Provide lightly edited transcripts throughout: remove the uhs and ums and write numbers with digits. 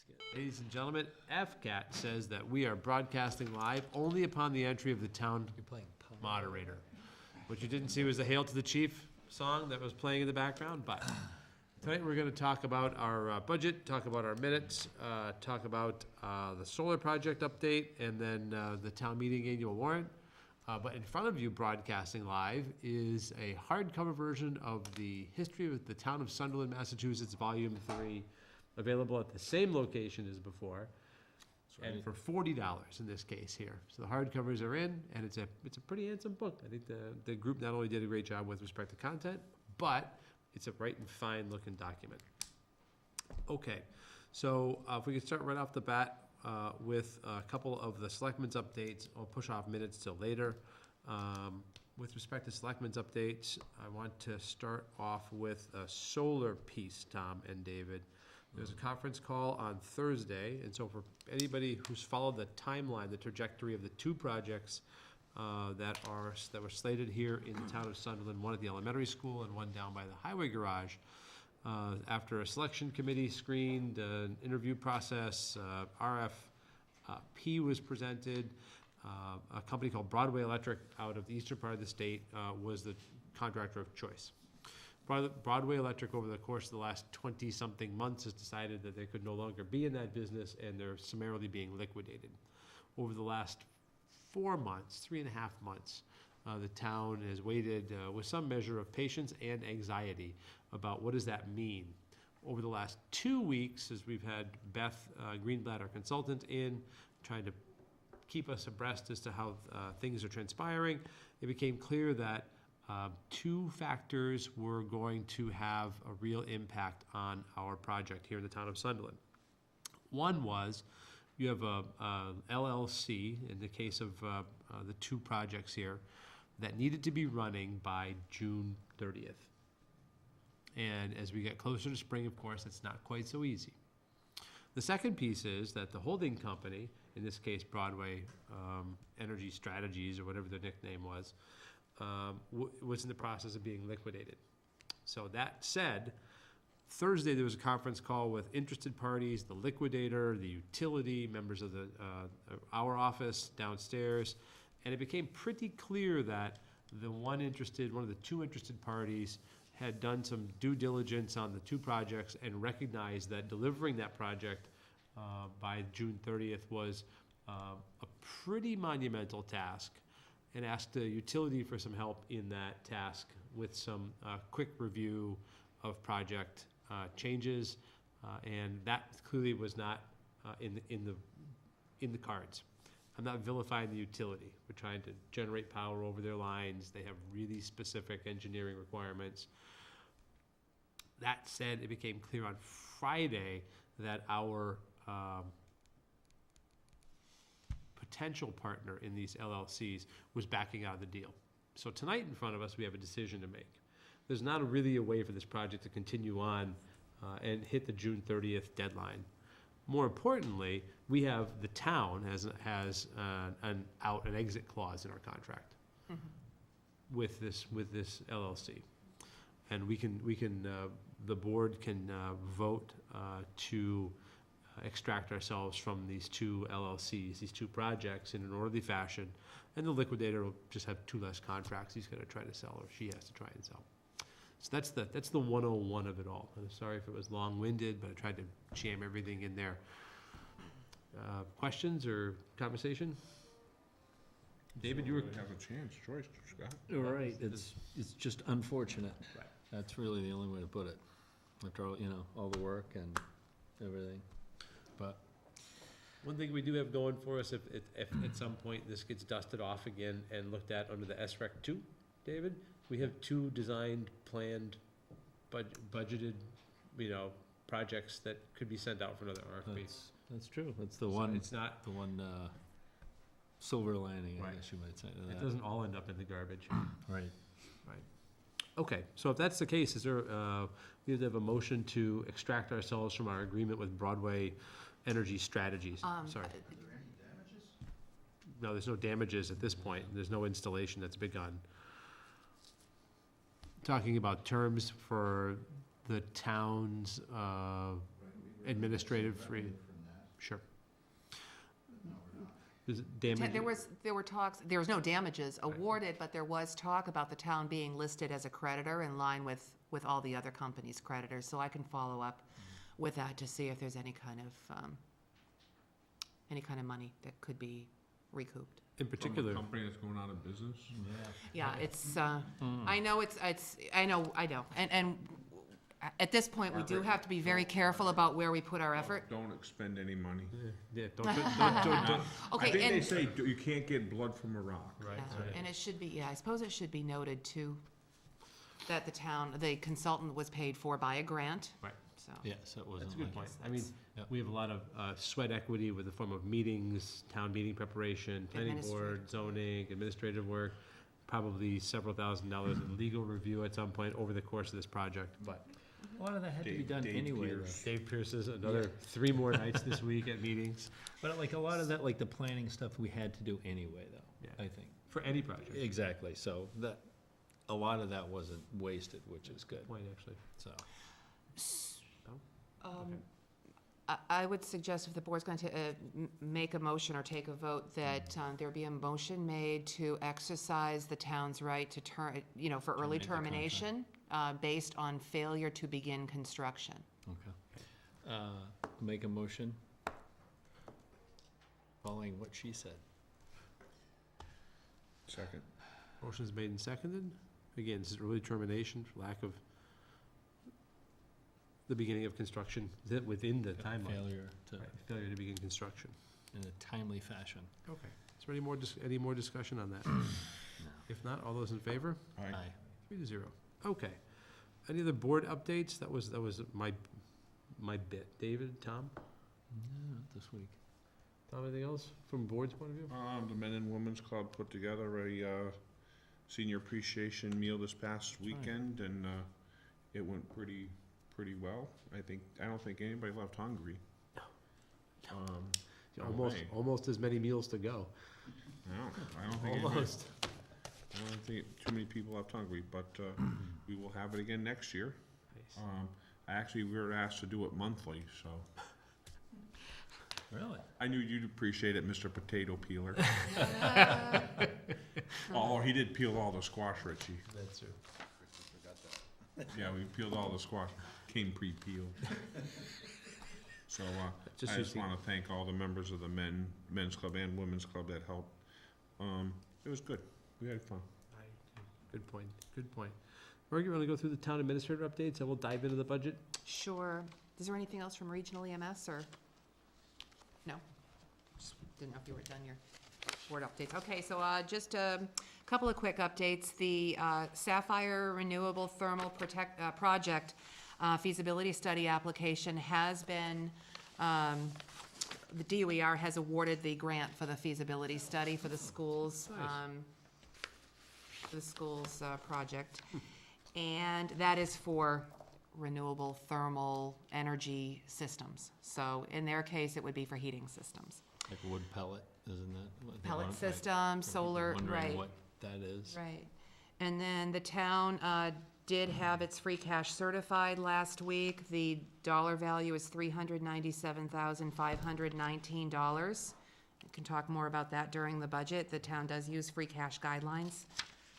That's good. Ladies and gentlemen, FCAT says that we are broadcasting live only upon the entry of the town You're playing Pong. moderator. What you didn't see was the Hail to the Chief song that was playing in the background, but tonight we're gonna talk about our budget, talk about our minutes, talk about the solar project update, and then the town meeting annual warrant. But in front of you, broadcasting live, is a hardcover version of the History of the Town of Sunderland, Massachusetts, Volume 3, available at the same location as before, and for $40 in this case here. So the hardcovers are in, and it's a pretty handsome book. I think the group not only did a great job with respect to content, but it's a bright and fine looking document. Okay, so if we could start right off the bat with a couple of the selectmen's updates. I'll push off minutes till later. With respect to selectmen's updates, I want to start off with a solar piece, Tom and David. There's a conference call on Thursday, and so for anybody who's followed the timeline, the trajectory of the two projects that were slated here in the town of Sunderland, one at the elementary school and one down by the highway garage, after a selection committee screened, an interview process, RFP was presented, a company called Broadway Electric out of the eastern part of the state was the contractor of choice. Broadway Electric, over the course of the last 20-something months, has decided that they could no longer be in that business, and they're summarily being liquidated. Over the last 4 months, 3.5 months, the town has waited with some measure of patience and anxiety about what does that mean. Over the last 2 weeks, as we've had Beth Greenblatt, our consultant, in trying to keep us abreast as to how things are transpiring, it became clear that two factors were going to have a real impact on our project here in the town of Sunderland. One was you have a LLC, in the case of the two projects here, that needed to be running by June 30th. And as we get closer to spring, of course, it's not quite so easy. The second piece is that the holding company, in this case Broadway Energy Strategies, or whatever their nickname was in the process of being liquidated. So that said, Thursday there was a conference call with interested parties, the liquidator, the utility, members of our office downstairs, and it became pretty clear that one of the two interested parties had done some due diligence on the two projects and recognized that delivering that project by June 30th was a pretty monumental task, and asked the utility for some help in that task with some quick review of project changes, and that clearly was not in the cards. I'm not vilifying the utility. We're trying to generate power over their lines. They have really specific engineering requirements. That said, it became clear on Friday that our potential partner in these LLCs was backing out of the deal. So tonight in front of us, we have a decision to make. There's not really a way for this project to continue on and hit the June 30th deadline. More importantly, we have the town has an exit clause in our contract with this LLC, and the board can vote to extract ourselves from these two LLCs, these two projects, in an orderly fashion, and the liquidator will just have two less contracts he's going to try to sell, or she has to try and sell. So that's the 101 of it all. I'm sorry if it was long-winded, but I tried to jam everything in there. Questions or conversation? David, you were... Really have a chance, choice, Scott. All right, it's just unfortunate. Right. That's really the only way to put it. After all, all the work and everything. But one thing we do have going for us, if at some point this gets dusted off again and looked at under the SREC 2, David, we have two designed, planned, budgeted, projects that could be sent out for another RFP. that's true. That's the one. It's not the one silver lining, right. I guess you might say. It doesn't all end up in the garbage. Right. Okay, so if that's the case, is there we have to have a motion to extract ourselves from our agreement with Broadway Energy Strategies? Sorry. Are there any damages? No, there's no damages at this point. There's no installation that's begun. Talking about terms for the town's administrative free. From Sure. Is it damage? There were talks, there was no damages awarded, but there was talk about the town being listed as a creditor in line with all the other companies' creditors. So I can follow up with that to see if there's any kind of money that could be recouped. In particular, Company that's going out of business? Yeah, it's, I know I know. And at this point, we do have to be very careful about where we put our effort. Don't expend any money. yeah, don't. I Okay, think they and, say you can't get blood from a rock. Right. yeah, and it should be, I suppose it should be noted too, that the consultant was paid for by a grant. Right. So. Yes, it wasn't That's a good like- point. I mean, Yep. we have a lot of sweat equity with the form of meetings, town meeting preparation, planning board, zoning, administrative work, probably several $1,000s in legal review at some point over the course of this project, but A lot of that had to be Dave- done Dave anyway, though. Pierce. Dave Pierce is another 3 more nights this week at meetings But like a lot of that, like the planning stuff, we had to do anyway, though, Yeah. I think. for any project. Exactly, so a lot of that wasn't wasted, which is good, Point, actually. so. Okay. I would suggest if the board's going to make a motion or take a vote, that there be a motion made to exercise the town's right to for early Terminate the termination based on failure to begin construction. Okay. Make a motion following what she said. Second. Motion's made and seconded. Again, this is early termination, for lack of the beginning of construction within the timeline. Failure to, Right, failure to begin construction. in a timely fashion. Okay. Is there any more discussion on that? If not, all those in favor? Aye. 3-0. Okay. Any other board updates? That was my bit. David, Tom? No, not this week. Tom, anything else from board's point of view? The Men and Women's Club put together a senior appreciation meal this past right. weekend, and it went pretty well. I don't think anybody left hungry. No way. Almost as many meals to go. I don't think Almost. I don't think too many people left hungry, but we will have it again next year. Nice. Actually, we were asked to do it monthly, so Really? I knew you'd appreciate it, Mr. Potato Peeler. Oh, he did peel all the squash, Richie. That's true. Yeah, we peeled all the squash, came pre-peeled. So, Just I so just you wanna thank all the members of the men's club and women's club that helped. It was good, we had fun. Good point. Good point. Margaret, you want to go through the town administrator updates and we'll dive into the budget? Sure. Is there anything else from regional EMS, or? No? Just didn't know if you were done your board updates. Okay, so just a couple of quick updates. The Sapphire Renewable Thermal Project feasibility study application has been, the DOER has awarded the grant for the feasibility study for the schools. Nice. Project. And that is for renewable thermal energy systems. So in their case, it would be for heating systems. Like wood pellet, isn't that what they Pellet want? systems, solar, Wondering right, what that is. right. And then the town did have its free cash certified last week. The dollar value is $397,519. We can talk more about that during the budget. The town does use free cash guidelines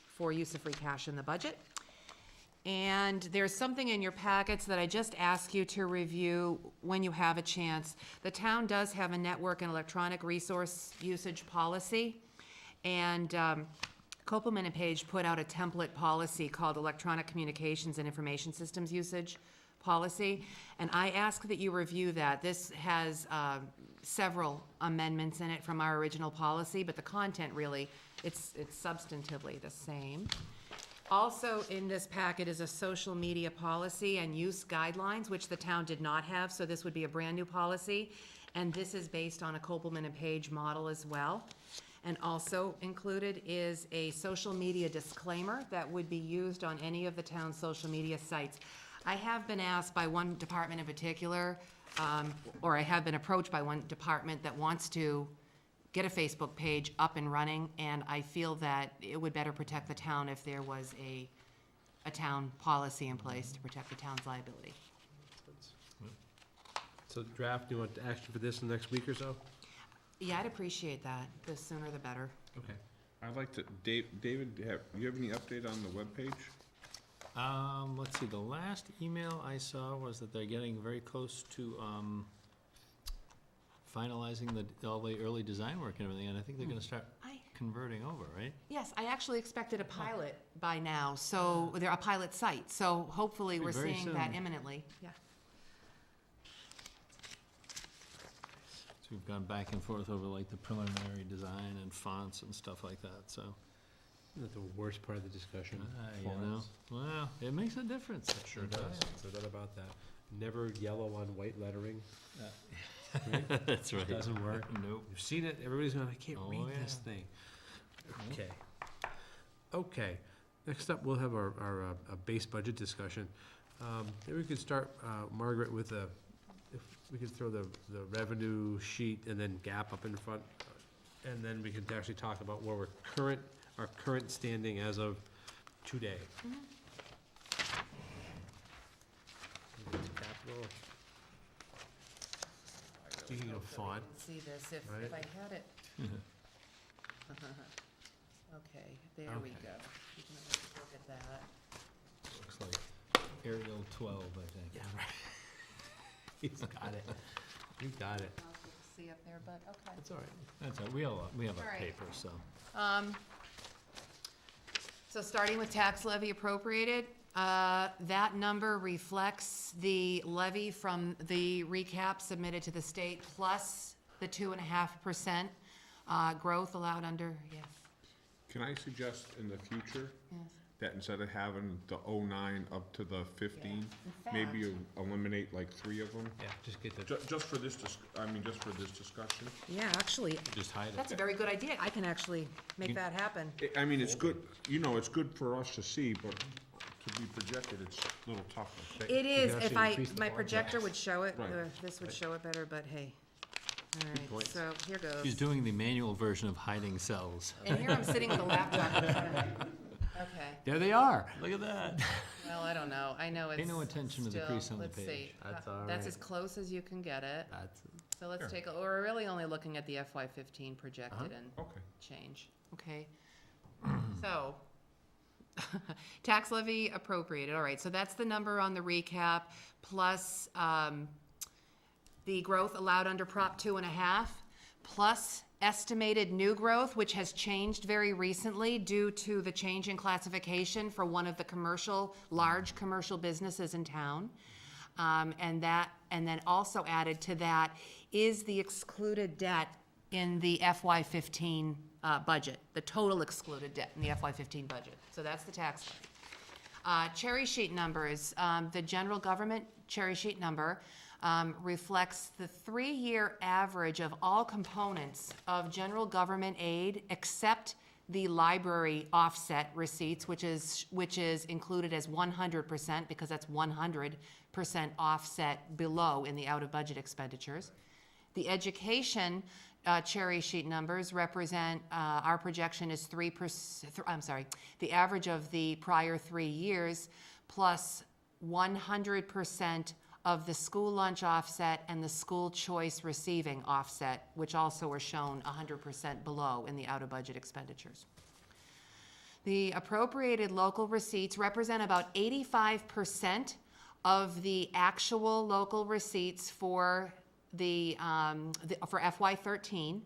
for use of free cash in the budget. And there's something in your packets that I just ask you to review when you have a chance. The town does have a network and electronic resource usage policy. And Copeland and Page put out a template policy called Electronic Communications and Information Systems Usage Policy. And I ask that you review that. This has several amendments in it from our original policy, but the content really, it's substantively the same. Also in this packet is a social media policy and use guidelines, which the town did not have, so this would be a brand-new policy. And this is based on a Copeland and Page model as well. And also included is a social media disclaimer that would be used on any of the town's social media sites. I have been asked by one department in particular, or I have been approached by one department that wants to get a Facebook page up and running, and I feel that it would better protect the town if there was a town policy in place to protect the town's liability. So draft, do you want action for this in the next week or so? Yeah, I'd appreciate that. The sooner the better. Okay. I'd like to, David, do you have any update on the webpage? Let's see, the last email I saw was that they're getting very close to, finalizing all the early design work and everything, and I think they're gonna start converting over, right? Yes, I actually expected a pilot by now, so they're a pilot site, so hopefully we're Very seeing that soon. imminently. Yeah. So we've gone back and forth over like the preliminary design and fonts and stuff like that, so. Isn't that the worst part of the discussion? You know, well, it makes a difference. It sure does. There's no doubt about that. Never yellow on white lettering. Right? That's right. Doesn't work. Nope. You've seen it, everybody's going, I can't Oh, read this yeah. thing. Okay. Okay, next up, we'll have our base budget discussion. Maybe we could start, Margaret, with if we could throw the revenue sheet and then gap up in front, and then we could actually talk about where our current standing as of today. Capital. Speaking of font, See this, if Right. I had it. Okay, there we Okay. go. You can always look at that. Looks like Arial 12, I think. yeah, right. He's got it. You got it. Not able to see up there, but okay. That's all right. That's all, we have All a right. paper, so. So starting with tax levy appropriated, that number reflects the levy from the recap submitted to the state, plus the 2.5% growth allowed under, yes, Can I suggest in the future yes. that instead of having the 09 up to the 15, In maybe fact- you eliminate like 3 of them? Yeah, just get the, Just for this, just for this discussion? Yeah, actually, Just hide it. that's a very good idea. I can actually make that happen. I mean, it's good, it's good for us to see, but to be projected, it's a little tougher. It is, can if actually increase the my font. projector would show it, Right. this would show it better, but hey. All right, point. so here goes. She's doing the manual version of hiding cells. And here I'm sitting with a laptop in front of me. Okay, there they are. Look at that. well, I don't know. I know it's Pay no attention to the still- crease on the let's see. page. That's all That's right. as close as you can get it. That's, So let's Sure. take, we're really only looking at the FY15 projected and Okay. change, okay? So, tax levy appropriated, all right, so that's the number on the recap, plus, the growth allowed under Prop 2.5, plus estimated new growth, which has changed very recently due to the change in classification for one of the large commercial businesses in town. And then also added to that is the excluded debt in the FY15 budget, the total excluded debt in the FY15 budget. So that's the tax levy. Cherry sheet numbers, the general government cherry sheet number reflects the 3-year average of all components of general government aid except the library offset receipts, which is included as 100% because that's 100% offset below in the out-of-budget expenditures. The education cherry sheet numbers represent, our projection is 3%, the average of the prior 3 years plus 100% of the school lunch offset and the school choice receiving offset, which also are shown 100% below in the out-of-budget expenditures. The appropriated local receipts represent about 85% of the actual local receipts for for FY13.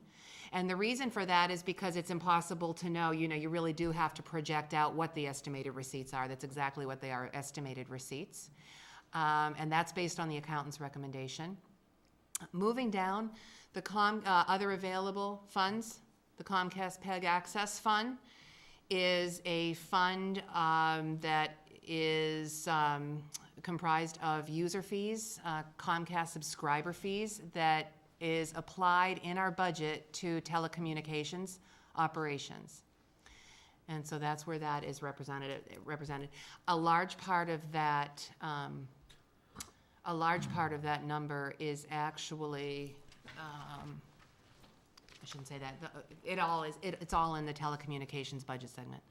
And the reason for that is because it's impossible to know, you really do have to project out what the estimated receipts are. That's exactly what they are, estimated receipts. And that's based on the accountant's recommendation. Moving down, the other available funds, the Comcast PEG Access Fund is a fund that is comprised of user fees, Comcast subscriber fees, that is applied in our budget to telecommunications operations. And so that's where that is represented. A large part of that number is actually, I shouldn't say that. It's all in the telecommunications budget segment.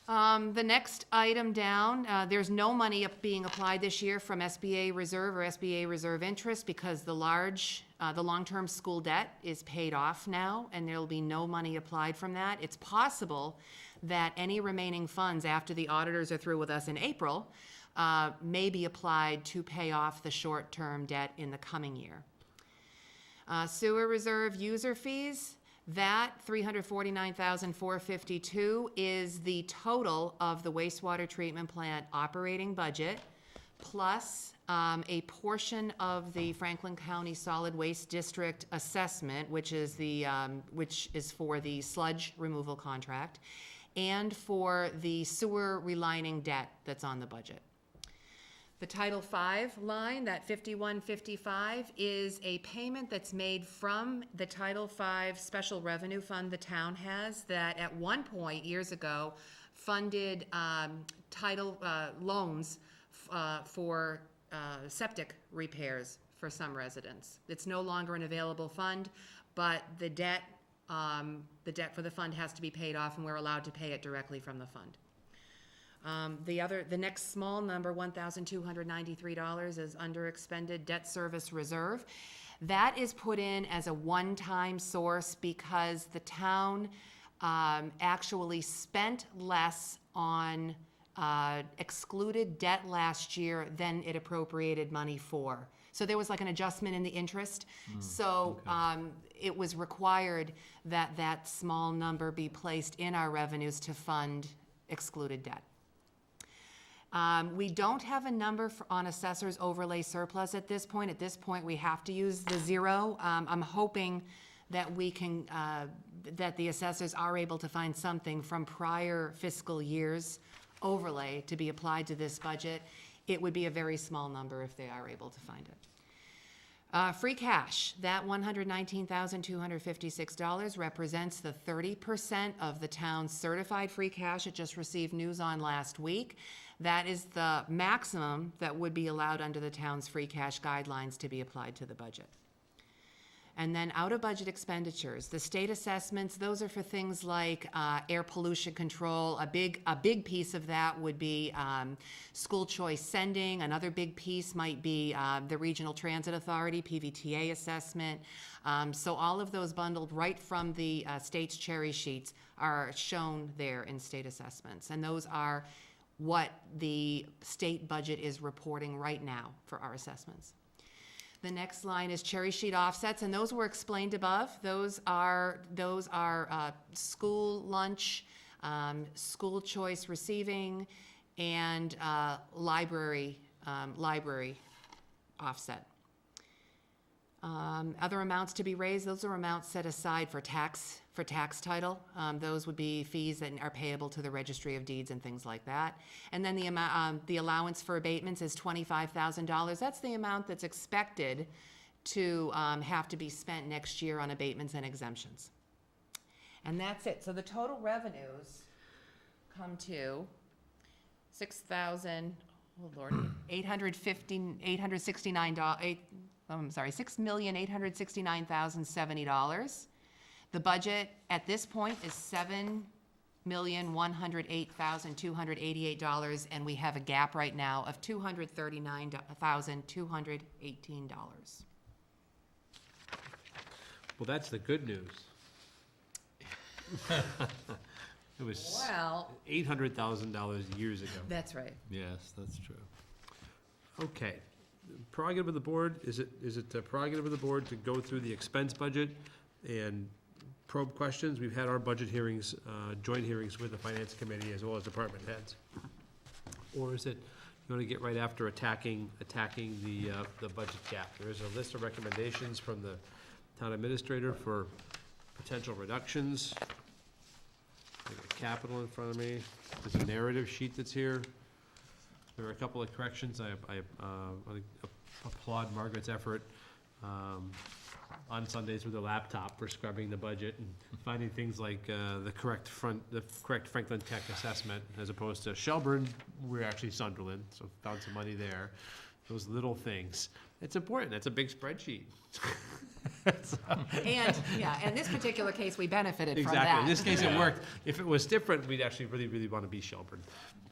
The next item down, there's no money being applied this year from SBA reserve or SBA reserve interest because the long-term school debt is paid off now, and there will be no money applied from that. It's possible that any remaining funds after the auditors are through with us in April may be applied to pay off the short-term debt in the coming year. Sewer reserve user fees. That $349,452 is the total of the wastewater treatment plant operating budget, plus a portion of the Franklin County Solid Waste District assessment, which is for the sludge removal contract, and for the sewer relining debt that's on the budget. The Title V line, that 5155, is a payment that's made from the Title V special revenue fund the town has that at one point years ago funded loans for septic repairs for some residents. It's no longer an available fund, but the debt for the fund has to be paid off, and we're allowed to pay it directly from the fund. The next small number, $1,293, is under expended debt service reserve. That is put in as a one-time source because the town actually spent less on excluded debt last year than it appropriated money for. So there was like an adjustment in the interest. It was required that that small number be placed in our revenues to fund excluded debt. We don't have a number on assessor's overlay surplus at this point. At this point, we have to use the zero. I'm hoping that we can, that the assessors are able to find something from prior fiscal years overlay to be applied to this budget. It would be a very small number if they are able to find it. Free cash, that $119,256 represents the 30% of the town's certified free cash. It just received news on last week. That is the maximum that would be allowed under the town's free cash guidelines to be applied to the budget. And then out-of-budget expenditures, the state assessments, those are for things like air pollution control. A big piece of that would be school choice sending. Another big piece might be the Regional Transit Authority, PVTA assessment. So all of those bundled right from the state's cherry sheets are shown there in state assessments. And those are what the state budget is reporting right now for our assessments. The next line is cherry sheet offsets, and those were explained above. Those are school lunch, school choice receiving, and library offset. Other amounts to be raised, those are amounts set aside for tax title. Those would be fees that are payable to the Registry of Deeds and things like that. And then the allowance for abatements is $25,000. That's the amount that's expected to have to be spent next year on abatements and exemptions. And that's it. So the total revenues come to $6,869,070. The budget at this point is $7,108,288, and we have a gap right now of $239,218. Well, that's the good news. It was Well, $800,000 years ago. that's right. Yes, that's true. Okay. Prerogative of the board, is it the prerogative of the board to go through the expense budget and probe questions? We've had our budget hearings, joint hearings with the finance committee as well as department heads. Or is it, you want to get right after attacking the budget gap? There is a list of recommendations from the town administrator for potential reductions. I got capital in front of me. There's a narrative sheet that's here. There are a couple of corrections. I applaud Margaret's effort on Sundays with a laptop for scrubbing the budget and finding things like the correct Franklin Tech assessment as opposed to Shelburne. We're actually Sunderland, so found some money there. those little things. It's important. That's a big spreadsheet. And this particular case, we benefited from that. Exactly. In this case, it worked. If it was different, we'd actually really, really want to be Shelburne.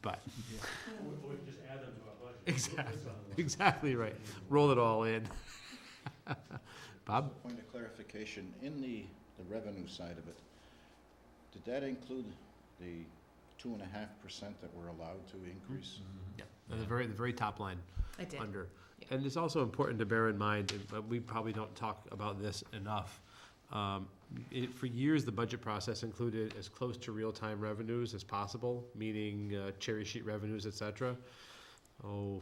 But We just add them to our budget. exactly right. Roll it all in. Bob? Point of clarification, in the revenue side of it, did that include the 2.5% that we're allowed to increase? Yeah. The very top line. It did. Under. Yeah. And it's also important to bear in mind, but we probably don't talk about this enough. For years, the budget process included as close to real-time revenues as possible, meaning cherry sheet revenues, et cetera. 3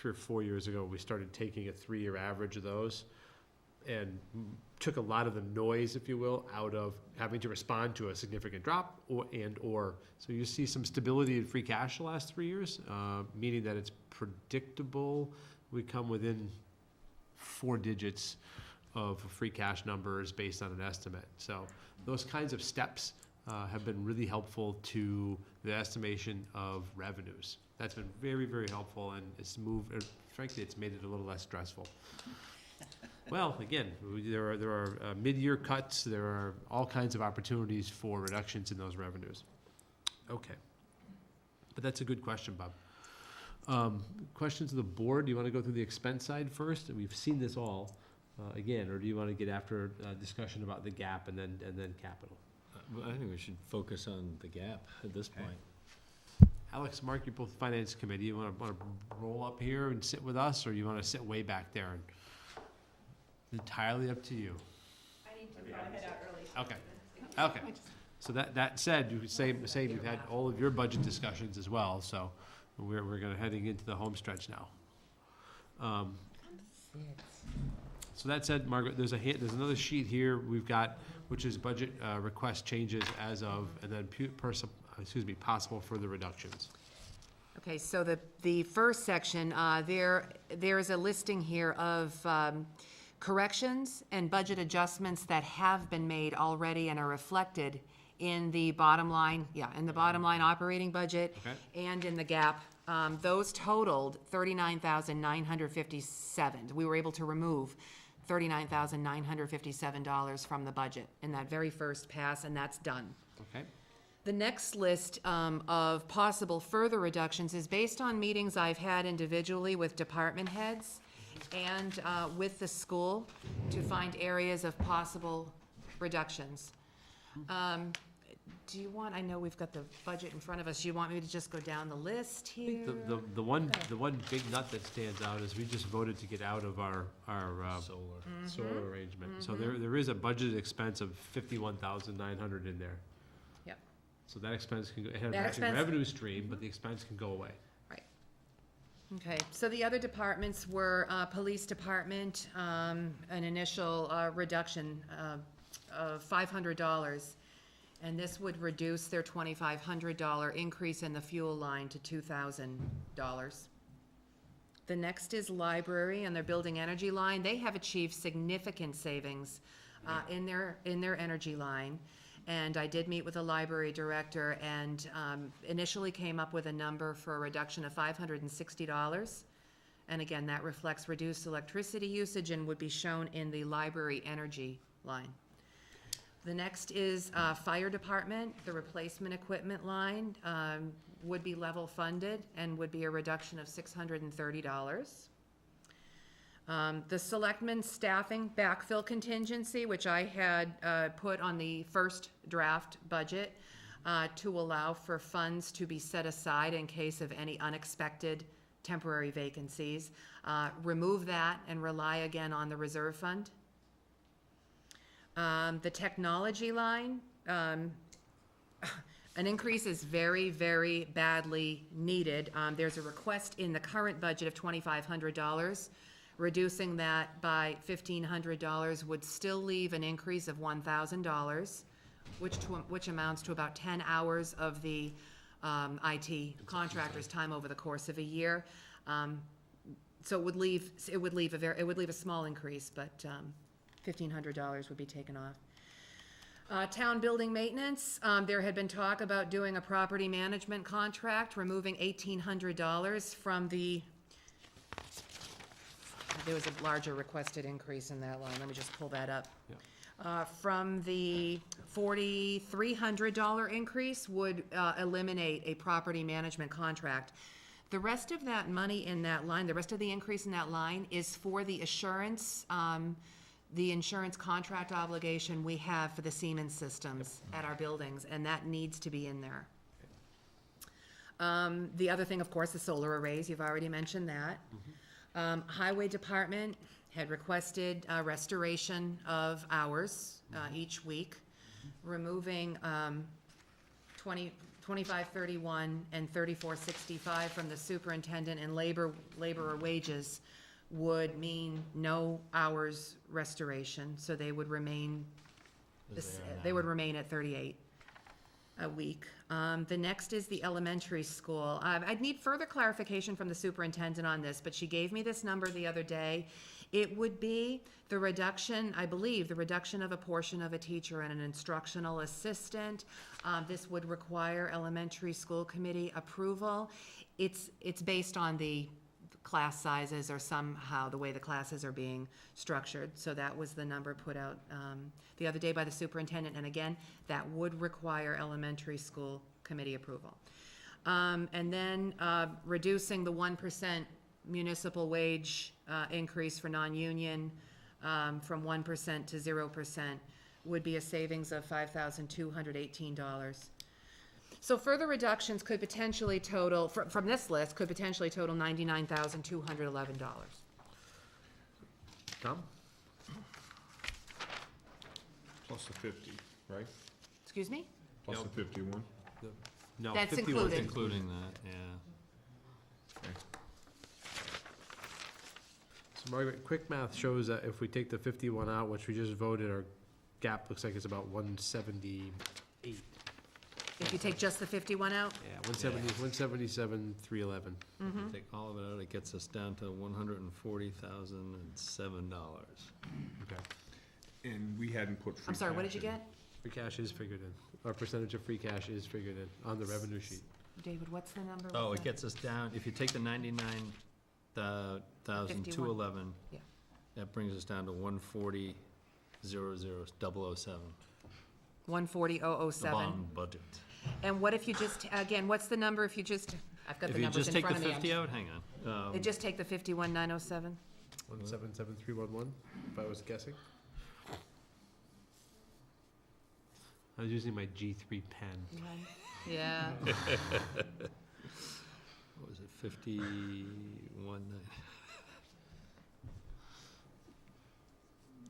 or 4 years ago, we started taking a 3-year average of those and took a lot of the noise, if you will, out of having to respond to a significant drop or. So you see some stability in free cash the last 3 years, meaning that it's predictable. We come within 4 digits of free cash numbers based on an estimate. So those kinds of steps have been really helpful to the estimation of revenues. That's been very, very helpful, and it's frankly, it's made it a little less stressful. Well, again, there are mid-year cuts. There are all kinds of opportunities for reductions in those revenues. Okay. But that's a good question, Bob. Questions of the board? Do you want to go through the expense side first? We've seen this all, again, or do you want to get after discussion about the gap and then capital? I think we should focus on the gap at this Okay. point. Alex, Mark, you're both finance committee. You want to roll up here and sit with us, or you want to sit way back there? And entirely up to you. I need to probably head out early. Okay. Okay. So that said, you could say we've had all of your budget discussions as well. So we're heading into the home stretch now. So that said, Margaret, there's another sheet here we've got, which is budget request changes as of, and then possible further reductions. Okay, so the first section, there's a listing here of corrections and budget adjustments that have been made already and are reflected in the bottom line, operating budget. Okay. And in the gap. Those totaled $39,957. We were able to remove $39,957 from the budget in that very first pass, and that's done. Okay. The next list of possible further reductions is based on meetings I've had individually with department heads and with the school to find areas of possible reductions. Do you want, I know we've got the budget in front of us, do you want me to just go down the list I here? think the one big nut that stands out is we just voted to get out of our Solar. solar arrangement. So there is a budgeted expense of $51,900 in there. Yep. So that expense can go, it had a That matching expense- revenue stream, but the expense can go away. Okay, so the other departments were police department, an initial reduction of $500. And this would reduce their $2,500 increase in the fuel line to $2,000. The next is library and their building energy line. They have achieved significant savings in their energy line. And I did meet with the library director and initially came up with a number for a reduction of $560. And again, that reflects reduced electricity usage and would be shown in the library energy line. The next is fire department. The replacement equipment line would be level funded and would be a reduction of $630. The selectmen staffing backfill contingency, which I had put on the first draft budget to allow for funds to be set aside in case of any unexpected temporary vacancies. Remove that and rely again on the reserve fund. The technology line, an increase is very, very badly needed. There's a request in the current budget of $2,500. Reducing that by $1,500 would still leave an increase of $1,000, which amounts to about 10 hours of the IT contractor's time over the course of a year. So it would leave a small increase, but $1,500 would be taken off. Town building maintenance, there had been talk about doing a property management contract, removing $1,800 from the there was a larger requested increase in that line. Let me just pull that up. Yep. From the $4,300 increase would eliminate a property management contract. The rest of that money in that line, the rest of the increase in that line is for the insurance contract obligation we have for the Siemens systems at our buildings, and that needs to be in there. The other thing, of course, the solar arrays, you've already mentioned that. Highway Department had requested restoration of hours each week, removing 2531 and 3465 from the superintendent, and laborer wages would mean no hours restoration, so they would remain, As they are they now. would remain at 38 a week. The next is the elementary school. I'd need further clarification from the superintendent on this, but she gave me this number the other day. It would be the reduction, I believe, the reduction of a portion of a teacher and an instructional assistant. This would require elementary school committee approval. It's based on the class sizes or somehow the way the classes are being structured. So that was the number put out the other day by the superintendent. And again, that would require elementary school committee approval. And then reducing the 1% municipal wage increase for non-union from 1% to 0% would be a savings of $5,218. So further reductions could potentially total, from this list, could potentially total $99,211. Tom? Plus the 50, right? Excuse me? Plus the 51. No, That's 51. included. Including that, yeah. Okay. So Margaret, quick math shows that if we take the 51 out, which we just voted, our gap looks like it's about 178. If you take just the 51 out? Yeah, 177, 311. If you take all of it out, it gets us down to $140,007. Okay. And we hadn't put free I'm sorry, what did you cash in. get? Free cash is figured in. Our percentage of free cash is figured in on the revenue sheet. David, what's the number? Oh, with it that? gets us down, if you take the 99,211, Yeah. that brings us down to 140,007. 140,007. The bond budget. And what if you just, again, what's the number if you just, I've got If the you numbers just in take the front of me. 50 out, hang on. They just take the 51,907? 177,311, if I was guessing. I was using my G3 pen. Yeah. What was it, 51?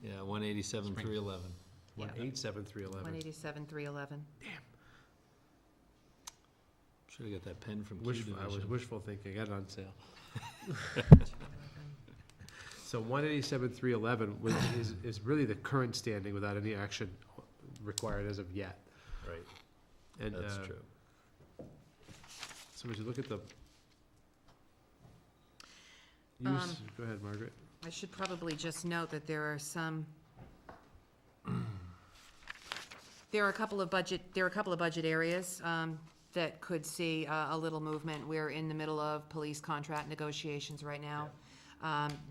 Yeah, 187,311. Yeah. 187,311. 187,311. Should've got that pen from Q I was Division. wishful thinking. I got it on sale. So 187,311 is really the current standing without any action required as of yet. Right, And that's true. So as you look at the use, go ahead, Margaret. I should probably just note that there are a couple of budget areas that could see a little movement. We're in the middle of police contract negotiations right now.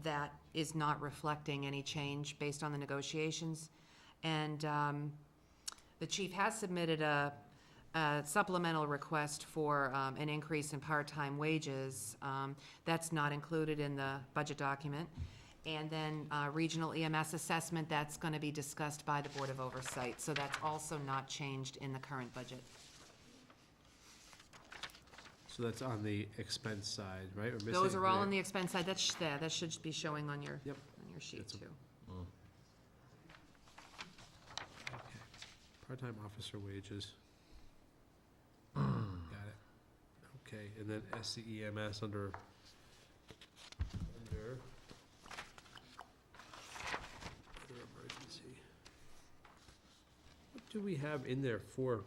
That is not reflecting any change based on the negotiations. And the chief has submitted a supplemental request for an increase in part-time wages. That's not included in the budget document. And then regional EMS assessment, that's going to be discussed by the Board of Oversight. So that's also not changed in the current budget. So that's on the expense side, right? We're Those missing are all the- on the expense side. That should be showing on your, Yep. on your sheet It's a- too. Okay. Part-time officer wages. Got it. Okay, and then SCEMS under emergency. What do we have in there for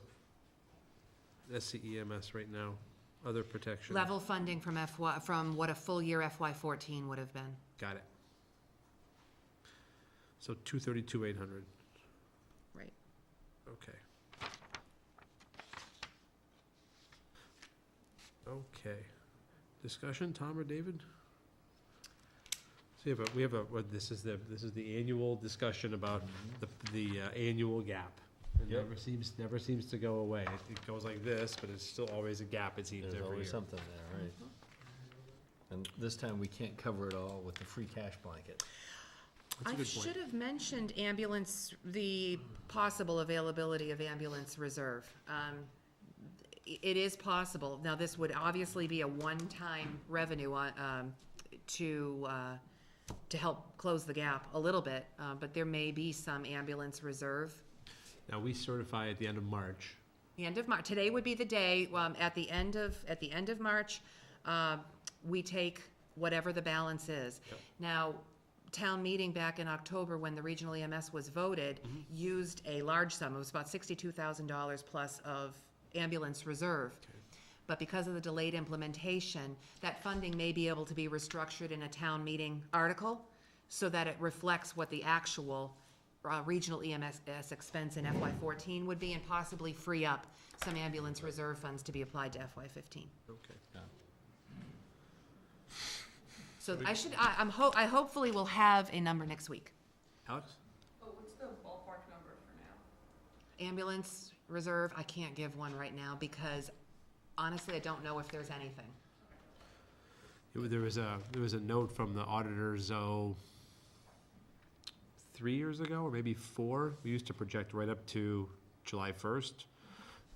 SCEMS right now? Other protection? Level funding from from what a full year FY14 would have been. Got it. So 232,800, Right. okay. Okay. Discussion, Tom or David? So we have a, this is the annual discussion about the annual gap. It Yep. never seems to go away. It goes like this, but it's still always a gap, it seems, There's every always year. something there, right? And this time, we can't cover it all with the free cash blanket. That's a I good point. should have mentioned ambulance, the possible availability of ambulance reserve. It is possible. Now, this would obviously be a one-time revenue on, to help close the gap a little bit, but there may be some ambulance reserve. Now, we certify at the end of March. The end of March, today would be the day, at the end of March, we take whatever the balance is. Yep. Now, town meeting back in October, when the regional EMS was voted, used a large sum, it was about $62,000 plus of ambulance reserve. But because of the delayed implementation, that funding may be able to be restructured in a town meeting article so that it reflects what the actual regional EMS expense in FY14 would be, and possibly free up some ambulance reserve funds to be applied to FY15. Okay. So I hopefully will have a number next week. Alex? Oh, what's the ballpark number for now? Ambulance reserve, I can't give one right now because honestly, I don't know if there's anything. There was a note from the auditors, 3 years ago, or maybe 4. We used to project right up to July 1st,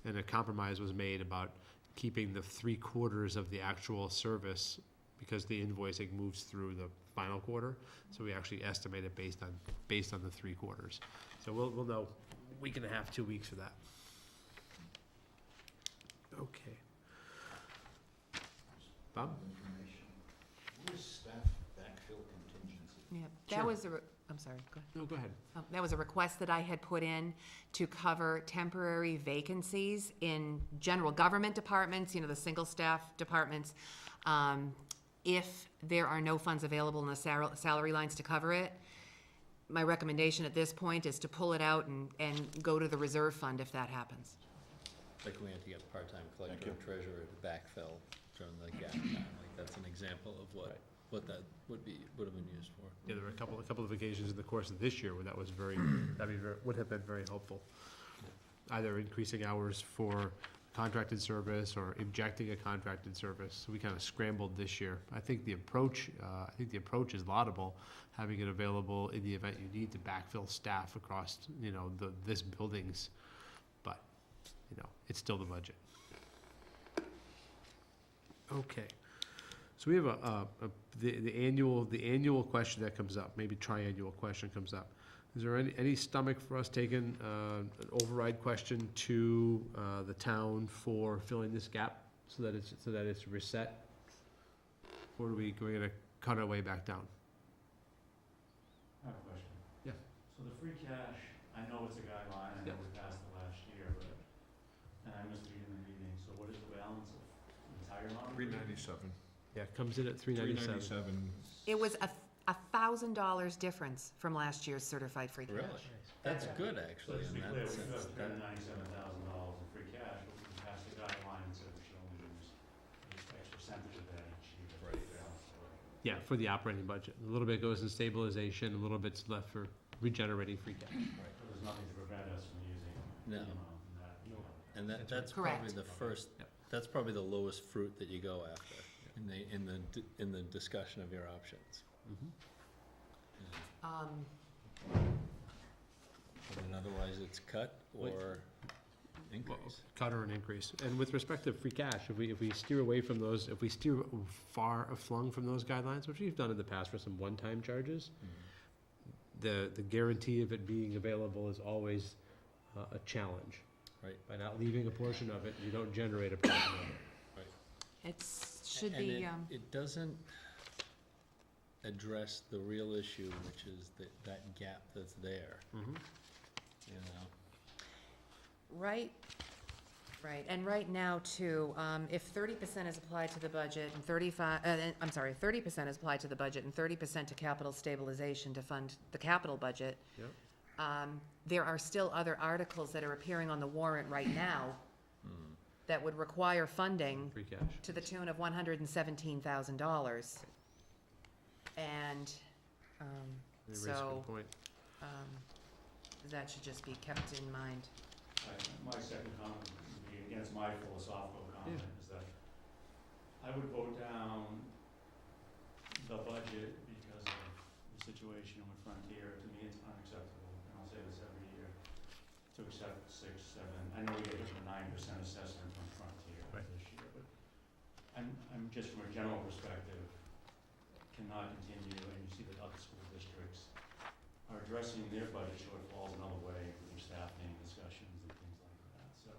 and a compromise was made about keeping the 3/4 of the actual service because the invoicing moves through the final quarter. So we actually estimate it based on the 3/4. So we'll know week and a half, 2 weeks for that. Okay. Bob? Information. Where's staff backfill contingency? Yeah, Sure. that was I'm sorry, go ahead. No, go ahead. That was a request that I had put in to cover temporary vacancies in general government departments, the single staff departments. If there are no funds available in the salary lines to cover it, my recommendation at this point is to pull it out and go to the reserve fund if that happens. Like we had to get part-time collector you. and treasurer to backfill during the gap time, like that's an example of what that would have been used for. Yeah, there were a couple of occasions in the course of this year where that was would have been very helpful. Either increasing hours for contracted service or injecting a contracted service. So we kind of scrambled this year. I think the approach is laudable, having it available in the event you need to backfill staff across, this buildings. But, it's still the budget. Okay. So we have the annual question that comes up, maybe triannual question comes up. Is there any stomach for us taking an override question to the town for filling this gap so that it's reset? Or are we gonna cut our way back down? I have a question. Yeah. So the free cash, I know it's a guideline, I know we passed it last year, but, and I missed the beginning of the meeting, so what is the balance of the entire amount? 397. Yeah, it comes in at 397. 397. It was $1,000 difference from last year's certified free cash. Really? That's good, So actually, just to in be clear, that we sense. have $397,000 in free cash, but we can pass the guideline and say we should only use X percentage of that each year. Right. Yeah, for the operating budget. A little bit goes in stabilization, a little bit's left for regenerating free cash. So there's nothing to prevent us from using the No. amount in that. And that's probably Correct. the first, Yep. that's probably the lowest fruit that you go after in the discussion of your options. Um, I mean, otherwise it's cut or increase. Cut or an increase. And with respect to free cash, if we steer away from those, if we steer far aflung from those guidelines, which we've done in the past for some one-time charges, the guarantee of it being available is always a challenge. Right. By not leaving a portion of it, you don't generate a portion of it. it should And be, it doesn't address the real issue, which is that gap that's there, you know? right, and right now too, if 30% is applied to the budget and 30% is applied to the budget and 30% to capital stabilization to fund the capital budget, Yep. there are still other articles that are appearing on the warrant right now that would require funding Free cash. to the tune of $117,000. And You raise a So- good point. That should just be kept in mind. My second comment would be, again, it's my philosophical comment, is that I would vote down the budget because of the situation with Frontier. To me, it's unacceptable, and I'll say this every year, to accept 6, 7, I know we get a 9% assessment from Frontier Right. this year, but I'm just from a general perspective, cannot continue, and you see that other school districts are addressing their budget shortfalls another way, including staffing discussions and things like that. So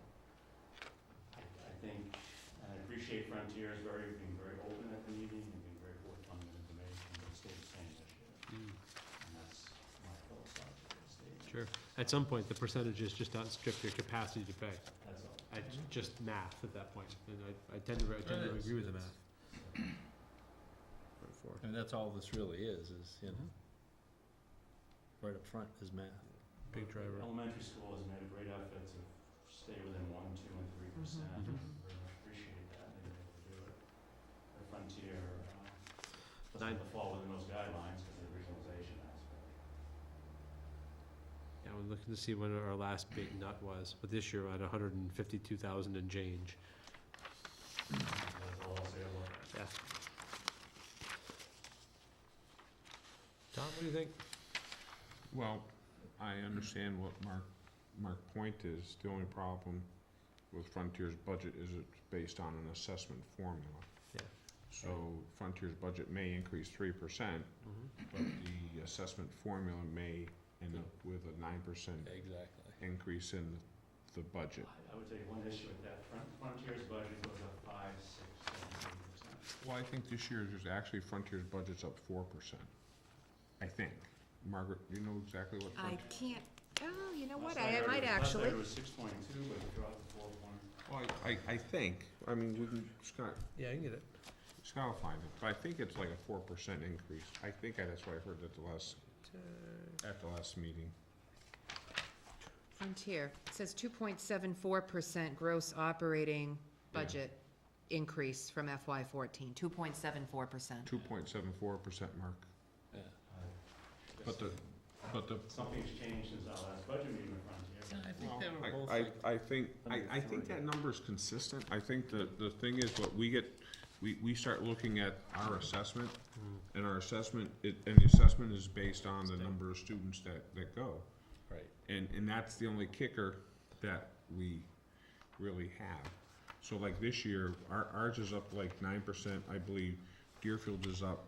I think, and I appreciate Frontier's being very open at the meeting and being very forthcoming with information, but it stayed the same this year. And that's my philosophical statement. Sure. At some point, the percentages just outstrip your capacity to pay. That's all. It's just math at that point, and I tend to agree with the math. And that's all this really is, you know, right up front is math. Big driver. Elementary school has made a great effort to stay within 1, 2, and 3%. Mhm. Very much appreciate that, they've been able to do it. The Frontier doesn't Nine. have to fall within those guidelines because of the regionalization aspect. Yeah, we're looking to see what our last big nut was, but this year we're at 152,000 and change. That's all I'll say about that. Yeah. Tom, what do you think? Well, I understand what Mark's point is. The only problem with Frontier's budget is it's based on an assessment formula. Yeah. So Frontier's budget may increase 3%, but the assessment formula may end up with a 9% Exactly. increase in the budget. I would take one issue with that. Frontier's budget goes up 5, 6, 7, 8%. Well, I think this year there's actually Frontier's budget's up 4%. I think. Margaret, do you know exactly what I Frontier? can't, oh, you know what, Last I heard might it- actually. Last I heard it was 6.2, but it dropped to 4 point. Well, I think, I mean, we can, Scott Yeah, I can get it. will find it, but I think it's like a 4% increase. I think that's what I heard at the last meeting. Frontier, it says 2.74% gross operating budget increase from FY '14, 2.74%. 2.74%, Mark. Yeah. But the, Something's changed since our last budget meeting with Frontier. I think well, they were both I like, think, I think that number's consistent. I think the thing is, what we get, we start looking at our assessment, and our assessment, and the assessment is based on the number of students that go. right. And that's the only kicker that we really have. So like this year, ours is up like 9%, I believe. Deerfield is up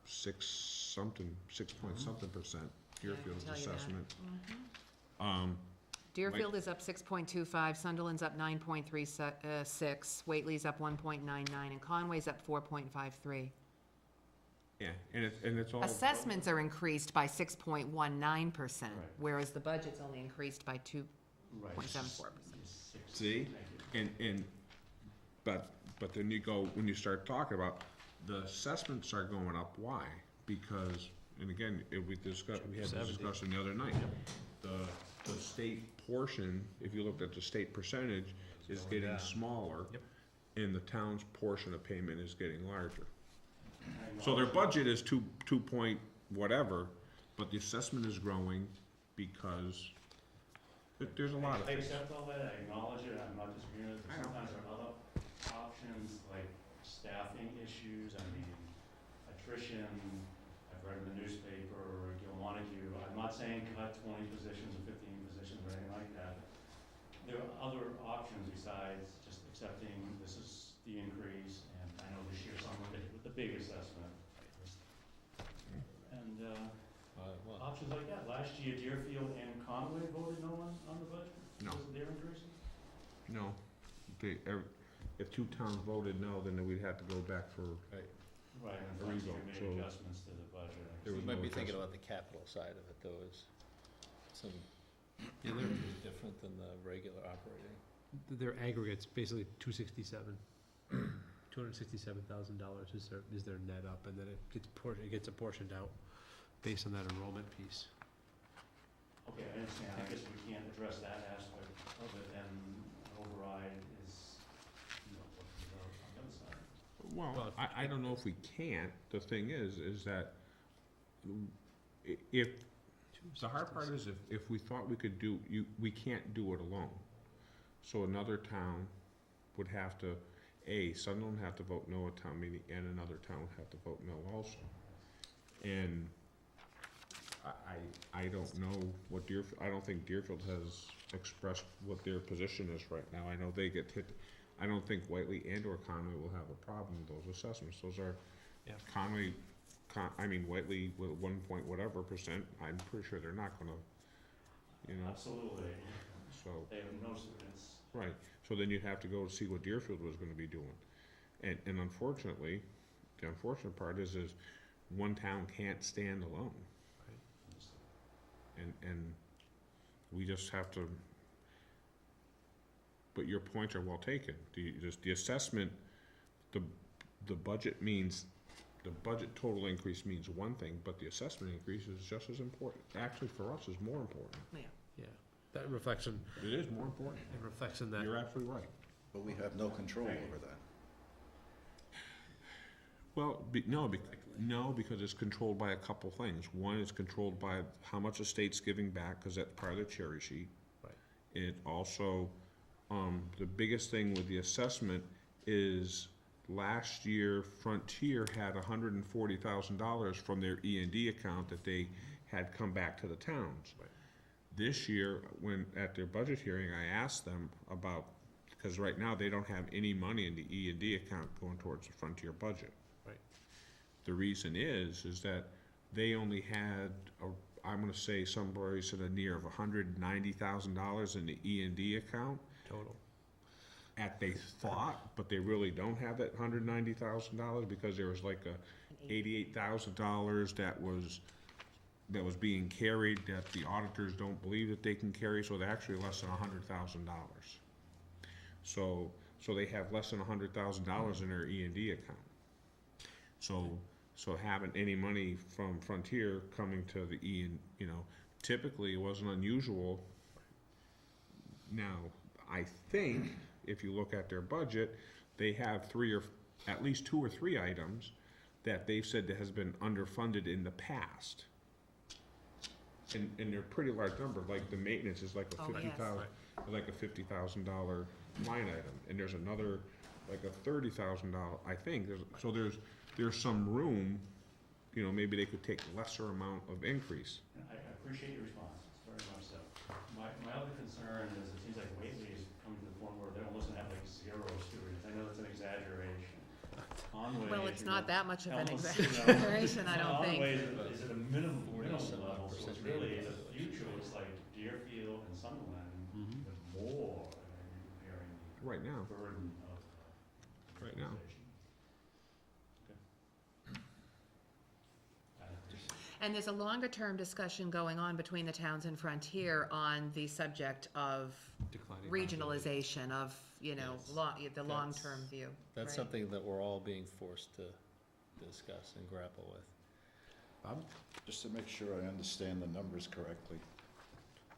6 point something percent, Deerfield's tell you that. assessment. Deerfield is up 6.25, Sunderland's up 9.36, Whately's up 1.99, and Conway's up 4.53. Yeah, and it's all, Assessments are increased by 6.19%, Right. whereas the budget's only increased by 2. Right. 0.74%. see? But then you go, when you start talking about, the assessments are going up, why? Because, and again, we had this 70. discussion the other night. The state portion, if you looked at the state percentage, is getting smaller. Yep. And the town's portion of payment is getting larger. So their budget is two point whatever, but the assessment is growing because there's a lot of I things. accept all that, I acknowledge it, I'm not disagreeing with it, I but know. sometimes there are other options, like staffing issues, I mean, attrition, I've read in the newspaper, Gil Montague, I'm not saying cut 20 positions or 15 positions or anything like that. There are other options besides just accepting this is the increase, and I know this year someone did with the big assessment. And, Well, options like that, last year Deerfield and Conway voted no on the budget? No. Because of their increases? No, if two towns voted no, then we'd have to go back for, Right, and There you Frontier go. made So- adjustments to the budget. There we was might no be thinking adjustment. about the capital side of it, though, is some, Yeah, different than the regular operating. their aggregate's basically 267. $267,000 is their net up, and then it gets apportioned out based on that enrollment piece. Okay, I understand, I guess we can't address that aspect of it, and override is, what comes out on the other side. well, I don't know if we can't. The thing is that if, the hard part is if we thought we could do, we can't do it alone. So another town would have to, Sunderland would have to vote no at town meeting, and another town would have to vote no also. And I don't know what I don't think Deerfield has expressed what their position is right now. I know they get hit. I don't think Whiteley and or Conway will have a problem with those assessments. Those are, Yeah. Whiteley with 1 whatever percent, I'm pretty sure they're not gonna, Absolutely. so. They have no students. Right, so then you'd have to go see what Deerfield was gonna be doing. And unfortunately, the unfortunate part is one town can't stand alone. And we just have to, but your points are well taken. The assessment, the budget means, the budget total increase means one thing, but the assessment increase is just as important. Actually, for us, is more important. Yeah, that reflection, It is more important. it reflects in that. You're absolutely right. But we have no control over that. Well, no, because it's controlled by a couple things. One, it's controlled by how much the state's giving back, because that's part of the cherry sheet. Right. It also, the biggest thing with the assessment is last year Frontier had $140,000 from their E&D account that they had come back to the towns. Right. This year, when, at their budget hearing, I asked them about, because right now they don't have any money in the E&D account going towards the Frontier budget. Right. The reason is that they only had, I'm gonna say somebody said a near of $190,000 in the E&D account. Total. They thought, but they really don't have that $190,000 because there was like a $88,000 that was being carried that the auditors don't believe that they can carry, so they're actually less than $100,000. So they have less than $100,000 in their E&D account. So having any money from Frontier coming to the typically it wasn't unusual. Now, I think if you look at their budget, they have at least 2 or 3 items that they've said that has been underfunded in the past. And they're a pretty large number, like the maintenance is like a $50,000 line item, and there's another, like a $30,000, I think, there's some room, maybe they could take lesser amount of increase. I appreciate your response, very much so. My other concern is it seems like Whately is coming to the point where they're almost gonna have like 0 students. I know that's an exaggeration. Conway, Well, it's not that much of an almost, exaggeration, I don't think. Conway is at a minimum level, so 47% it's really, in the future, looks like Deerfield and Sunderland Mhm. with more, comparing Right now, the burden of Right now. visualization. I appreciate it. And there's a longer-term discussion going on between the towns and Frontier on the subject of Declining. regionalization of, Yes. the That's- long-term view. That's Right. something that we're all being forced to discuss and grapple with. Bob? Just to make sure I understand the numbers correctly,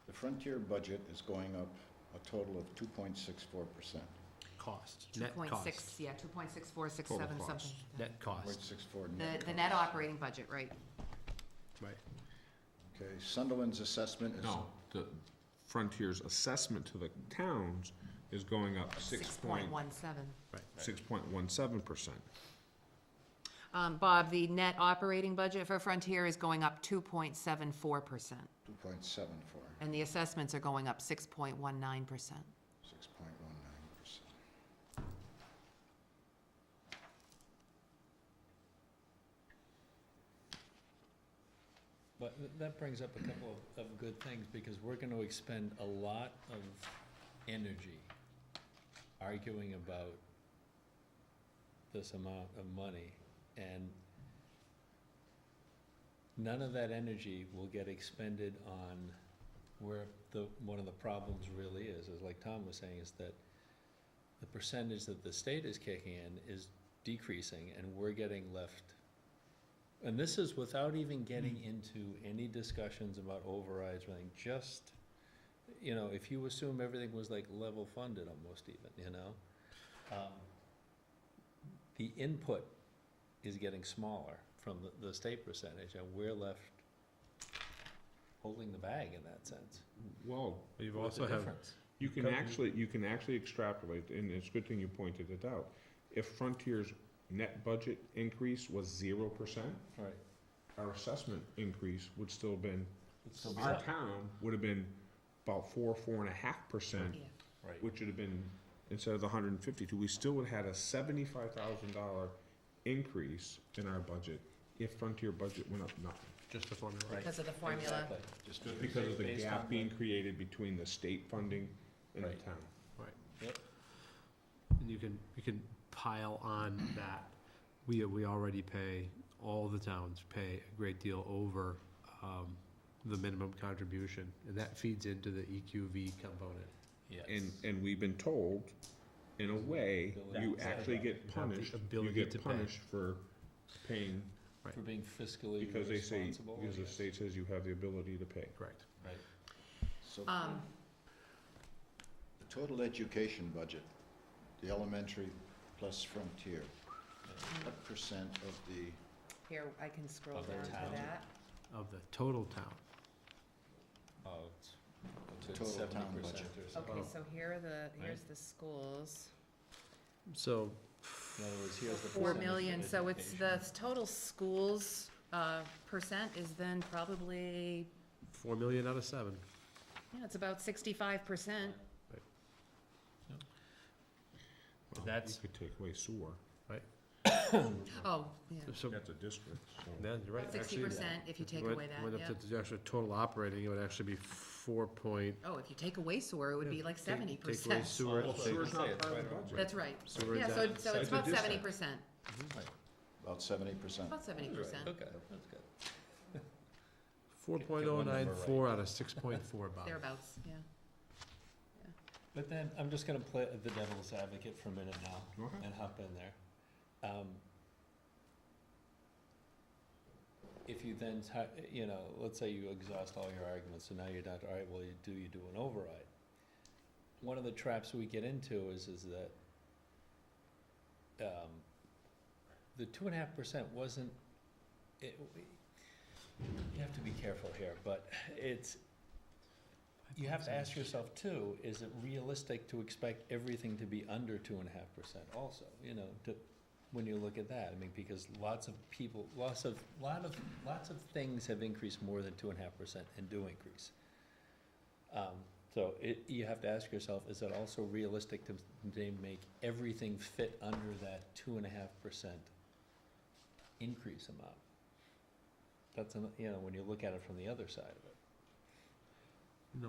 the Frontier budget is going up a total of 2.64%. Cost. Two Net point cost. six, yeah, 2.6467, Total something cost. like that. Net cost. 0.64 The net. net operating budget, right. Right. Okay, Sunderland's assessment is. no, the Frontier's assessment to the towns is going up 6.17. 6.17%. Bob, the net operating budget for Frontier is going up 2.74%, 2.74, and the assessments are going up 6.19%. 6.19%. But that brings up a couple of good things, because we're gonna expend a lot of energy arguing about this amount of money, and none of that energy will get expended on where one of the problems really is like Tom was saying, is that the percentage that the state is kicking in is decreasing, and we're getting left. And this is without even getting into any discussions about overrides or anything, just, if you assume everything was like level funded almost even, the input is getting smaller from the state percentage, and we're left holding the bag in that sense. Well, You've What's the also have, difference? you can actually extrapolate, and it's a good thing you pointed it out. If Frontier's net budget increase was 0%, Right. our assessment increase would still have been, It'd still be our up. town would have been about 4.5%, Yeah. Right. which would have been, instead of the 152, we still would have had a $75,000 increase in our budget if Frontier budget went up nothing. just the formula. Right. Because of the formula. Exactly. Just Just because of the Based gap on being the- created between the state funding and the Right. town. And you can pile on that. We already pay, all the towns pay a great deal over, the minimum contribution, and that feeds into the EQV component. Yes. And we've been told, in a way, you That- actually get You have the punished, you ability get to pay. punished for paying, For being fiscally because they say, responsible. because the state says you have the ability to pay. Correct. Right. So, Um, the total education budget, the elementary plus Frontier, what percent of the, Here, I can scroll Of the down to town. that. Of the total town. Oh, The total town 70% budget. or something. Okay, so here are the, here's Right. the schools. So, In other words, here's the 4 percentage million, of so it's the education. total schools, percent is then probably, 4 million out of 7. yeah, it's about 65%. Well, That's- You could take away sewer, Oh, yeah. So, that's a district, so. yeah, you're right. Sixty Actually, percent if you take went- away that, went up yeah. to the actual total operating, it would actually be 4 point. Oh, if you take away sewer, it would be like Take away 70%. sewer. Well, That's what I sewer's was not gonna say, part of it's the right budget. That's right. Sewer Yeah, is so, out. so It's it's a about district. 70%, about 70%. about 70%. Okay, that's good. 4.094 out of 6.4, Bob. Thereabouts, yeah. But then, I'm just gonna play the devil's advocate for a minute now, Go ahead. and hop in there. If you then, let's say you exhaust all your arguments, so now you're down to, all right, well, you do an override. One of the traps we get into is that, the 2.5% wasn't, you have to be careful here, but you have to ask yourself too, is it realistic to expect everything to be under 2.5% also, when you look at that? I mean, because lots of people, lots of things have increased more than 2.5% and do increase. So you have to ask yourself, is it also realistic to make everything fit under that 2.5% increase amount? That's, when you look at it from the other side of it.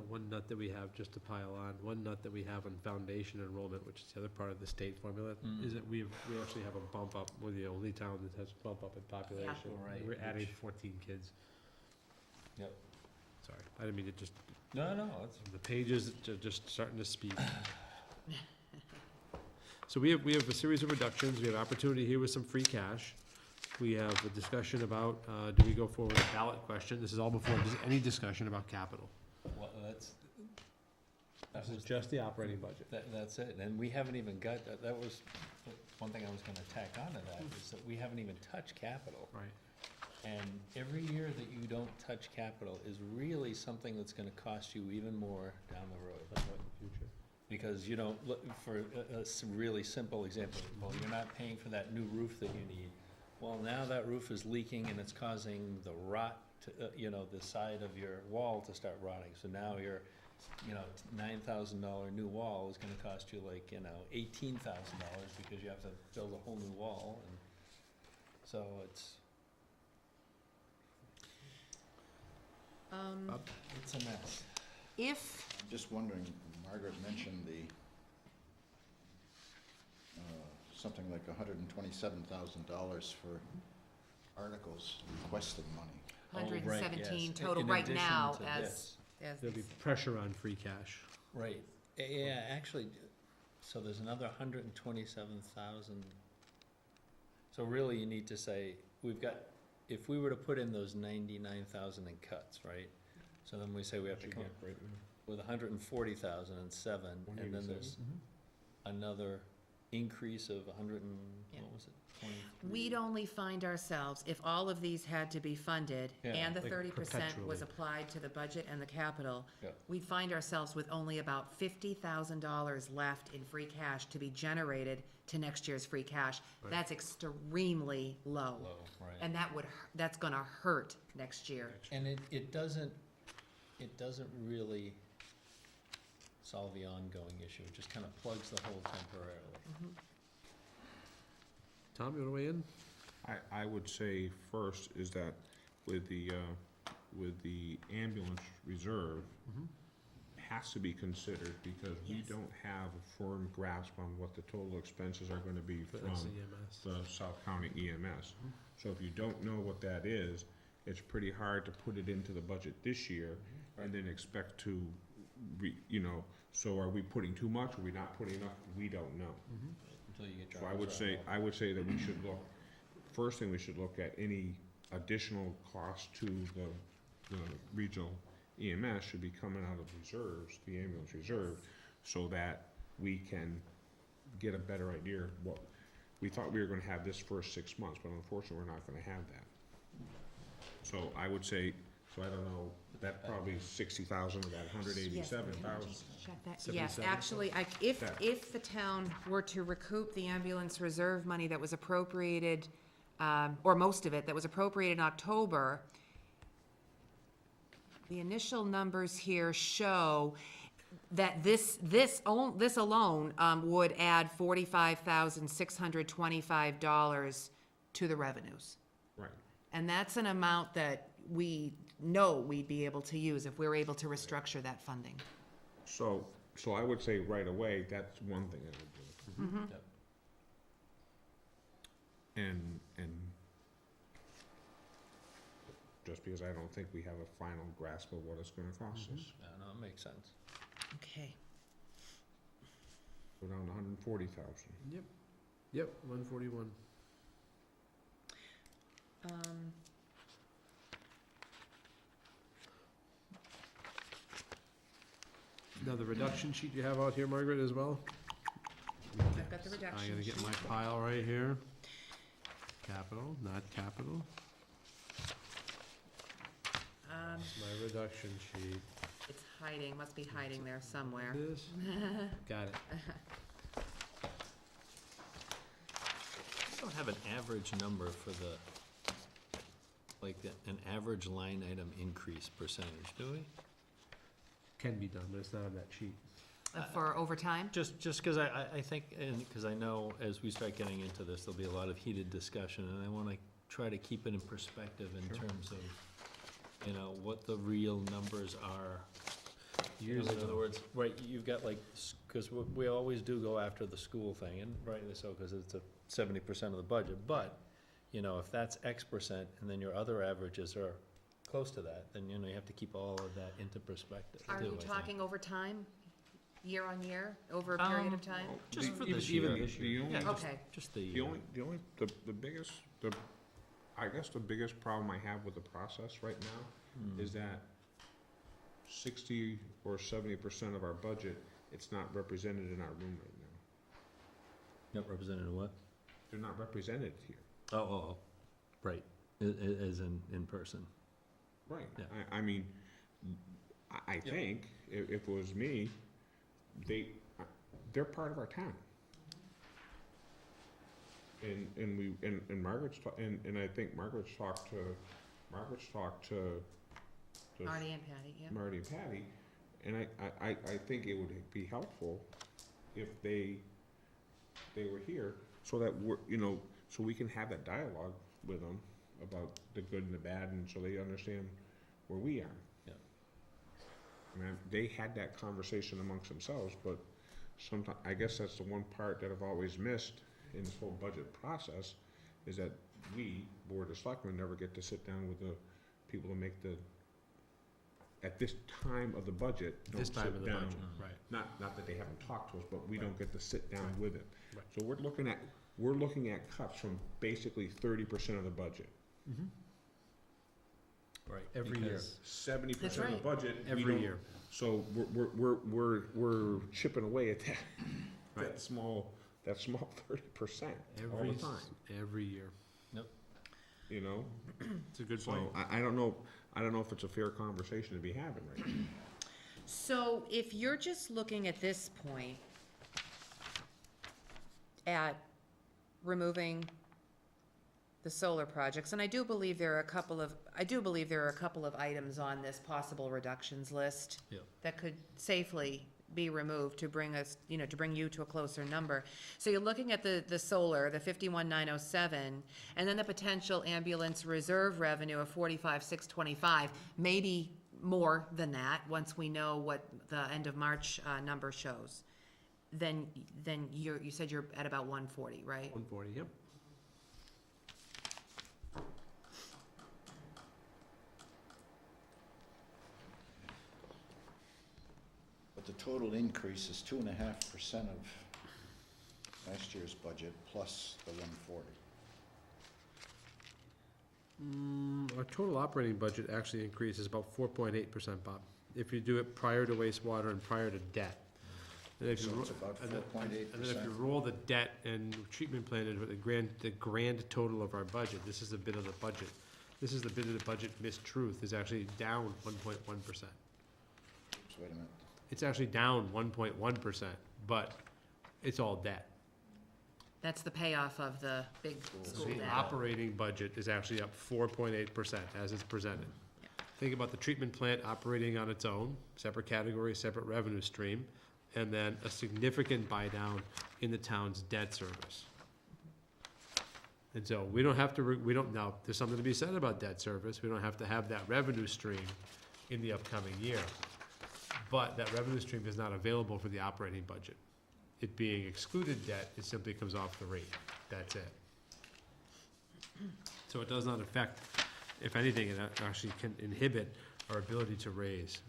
One nut that we have, just to pile on, one nut that we have on foundation enrollment, which is the other part of the state formula, is that we actually have a bump up. We're the only town that has a bump up in population. Right, We're adding which- 14 kids. Yep. Sorry, I didn't mean to just, No, it's, the pages are just starting to speak. So we have a series of reductions. We have opportunity here with some free cash. We have a discussion about, do we go forward with a ballot question? This is all before any discussion about capital. well, that This was is just the operating budget. That's it, and we haven't even got, that was one thing I was gonna tack onto that, is that we haven't even touched capital. Right. And every year that you don't touch capital is really something that's gonna cost you even more down the road. That's right, in the future. Because you don't, look for a really simple example, well, you're not paying for that new roof that you need. Well, now that roof is leaking and it's causing the rot to, the side of your wall to start rotting. So now your, $9,000 new wall is gonna cost you like, $18,000 because you have to build a whole new wall. And so it's a mess. If, I'm just wondering, Margaret mentioned the, something like $127,000 for articles requesting money. Oh, right, 117 yes. total In right addition now to as, this. as There'll be these- pressure on free cash. Right, yeah, actually, so there's another 127,000. So really, you need to say, if we were to put in those 99,000 in cuts, right? So then we say we have to come up with 140,000 and 7, and then there's another increase of 100 and, Yeah. what was it, 23? We'd only find ourselves, if all of these had to be funded, Yeah, and the like 30% was perpetually. applied to the budget and the capital, Yeah. we'd find ourselves with only about $50,000 left in free cash to be generated to next year's free cash. Right. That's extremely low. Low, right. And that's gonna hurt next year. And it doesn't really solve the ongoing issue, it just kind of plugs the hole temporarily. Tom, you wanna weigh in? I would say first is that with the ambulance reserve, has to be considered because we Yes. don't have a firm grasp on what the total expenses are gonna be For from SEMS. the South County EMS. So if you don't know what that is, it's pretty hard to put it into the budget this year and then expect to, so are we putting too much, are we not putting enough? We don't know. Until you get your So arms around it. I would say that we should look, first thing we should look at any additional cost to the regional EMS should be coming out of reserves, the ambulance reserve, so that we can get a better idea of what, we thought we were gonna have this first 6 months, but unfortunately, we're not gonna have that. So I would say, so I don't know, that probably 60,000 of that 187,000. Check that. 77. Yes, actually, if That. the town were to recoup the ambulance reserve money that was appropriated, or most of it, that was appropriated in October, the initial numbers here show that this alone, would add $45,625 to the revenues. Right. And that's an amount that we know we'd be able to use if we were able to restructure that funding. So I would say right away, that's one thing I would do. Yep. And just because I don't think we have a final grasp of what it's gonna cost us. Yeah, no, it makes sense. Okay. Go down to 140,000. Yep, 141. Now, the reduction sheet you have out here, Margaret, as well? I've got the I reduction gotta get sheet. my pile right here. Capital, not capital. My reduction sheet. It's hiding, must be hiding there somewhere. This, got it. We don't have an average number for an average line item increase percentage, do we? Can be done, but it's not on that sheet. For overtime? Just because I think, and because I know as we start getting into this, there'll be a lot of heated discussion, and I want to try to keep it in perspective in terms of, what the real numbers are. Years In other ago. words, right, you've got because we always do go after the school thing, and rightly so, because it's a 70% of the budget, but, if that's X percent, and then your other averages are close to that, then, you have to keep all of that into perspective, too, Are I you think. talking overtime, year on year, over a period of time? Just for Even- this year. even the only- Yeah, Okay. just the The biggest, I guess the biggest problem I have with the process right now is that 60 or 70% of our budget, it's not represented in our room right now. Not represented in what? They're not represented here. Oh, right, as in person. Right. Yeah. I mean, I think if it was me, they're part of our town. And Margaret's, and I think Margaret's talked to the Marty and Patty, yeah. Marty and Patty, and I think it would be helpful if they were here, so that so we can have that dialogue with them about the good and the bad, and so they understand where we are. Yeah. I mean, they had that conversation amongst themselves, but sometimes, I guess that's the one part that I've always missed in this whole budget process, is that we, Board of Selectmen, never get to sit down with the people to make at this time of the budget, don't This time sit of the down. budget, right. Not that they haven't talked to us, but we don't get to sit down with it. Right. So we're looking at cuts from basically 30% of the budget. Right. Every year. 70% That's of the right. budget. we Every don't- year. So we're chipping away at that, that small that small 30% all Every, the time, every year. you know? It's a good So point. I don't know if it's a fair conversation to be having right now. So if you're just looking at this point at removing the solar projects, and I do believe there are a couple of items on this possible reductions list Yeah. that could safely be removed to bring us, to bring you to a closer number. So you're looking at the solar, the 51,907, and then the potential ambulance reserve revenue of 45,625, maybe more than that, once we know what the end of March number shows. Then you said you're at about 140, right? 140, yep. But the total increase is 2.5% of last year's budget plus the 140. Our total operating budget actually increases about 4.8%, Bob, if you do it prior to wastewater and prior to debt. And if you So ro- it's about and then- 4.8%. And then if you roll the debt and treatment plan into the grand total of our budget, this is a bit of the budget. This is the bit of the budget mistruth, is actually down 1.1%. So wait a minute. It's actually down 1.1%, but it's all debt. That's the payoff of the big So school the debt. operating budget is actually up 4.8% as it's presented. Yeah. Think about the treatment plant operating on its own, separate category, separate revenue stream, and then a significant buy down in the town's debt service. And so we don't have to, now, there's something to be said about debt service, we don't have to have that revenue stream in the upcoming year. But that revenue stream is not available for the operating budget. It being excluded debt, it simply comes off the rate, that's it. So it does not affect, if anything, it actually can inhibit our ability to raise.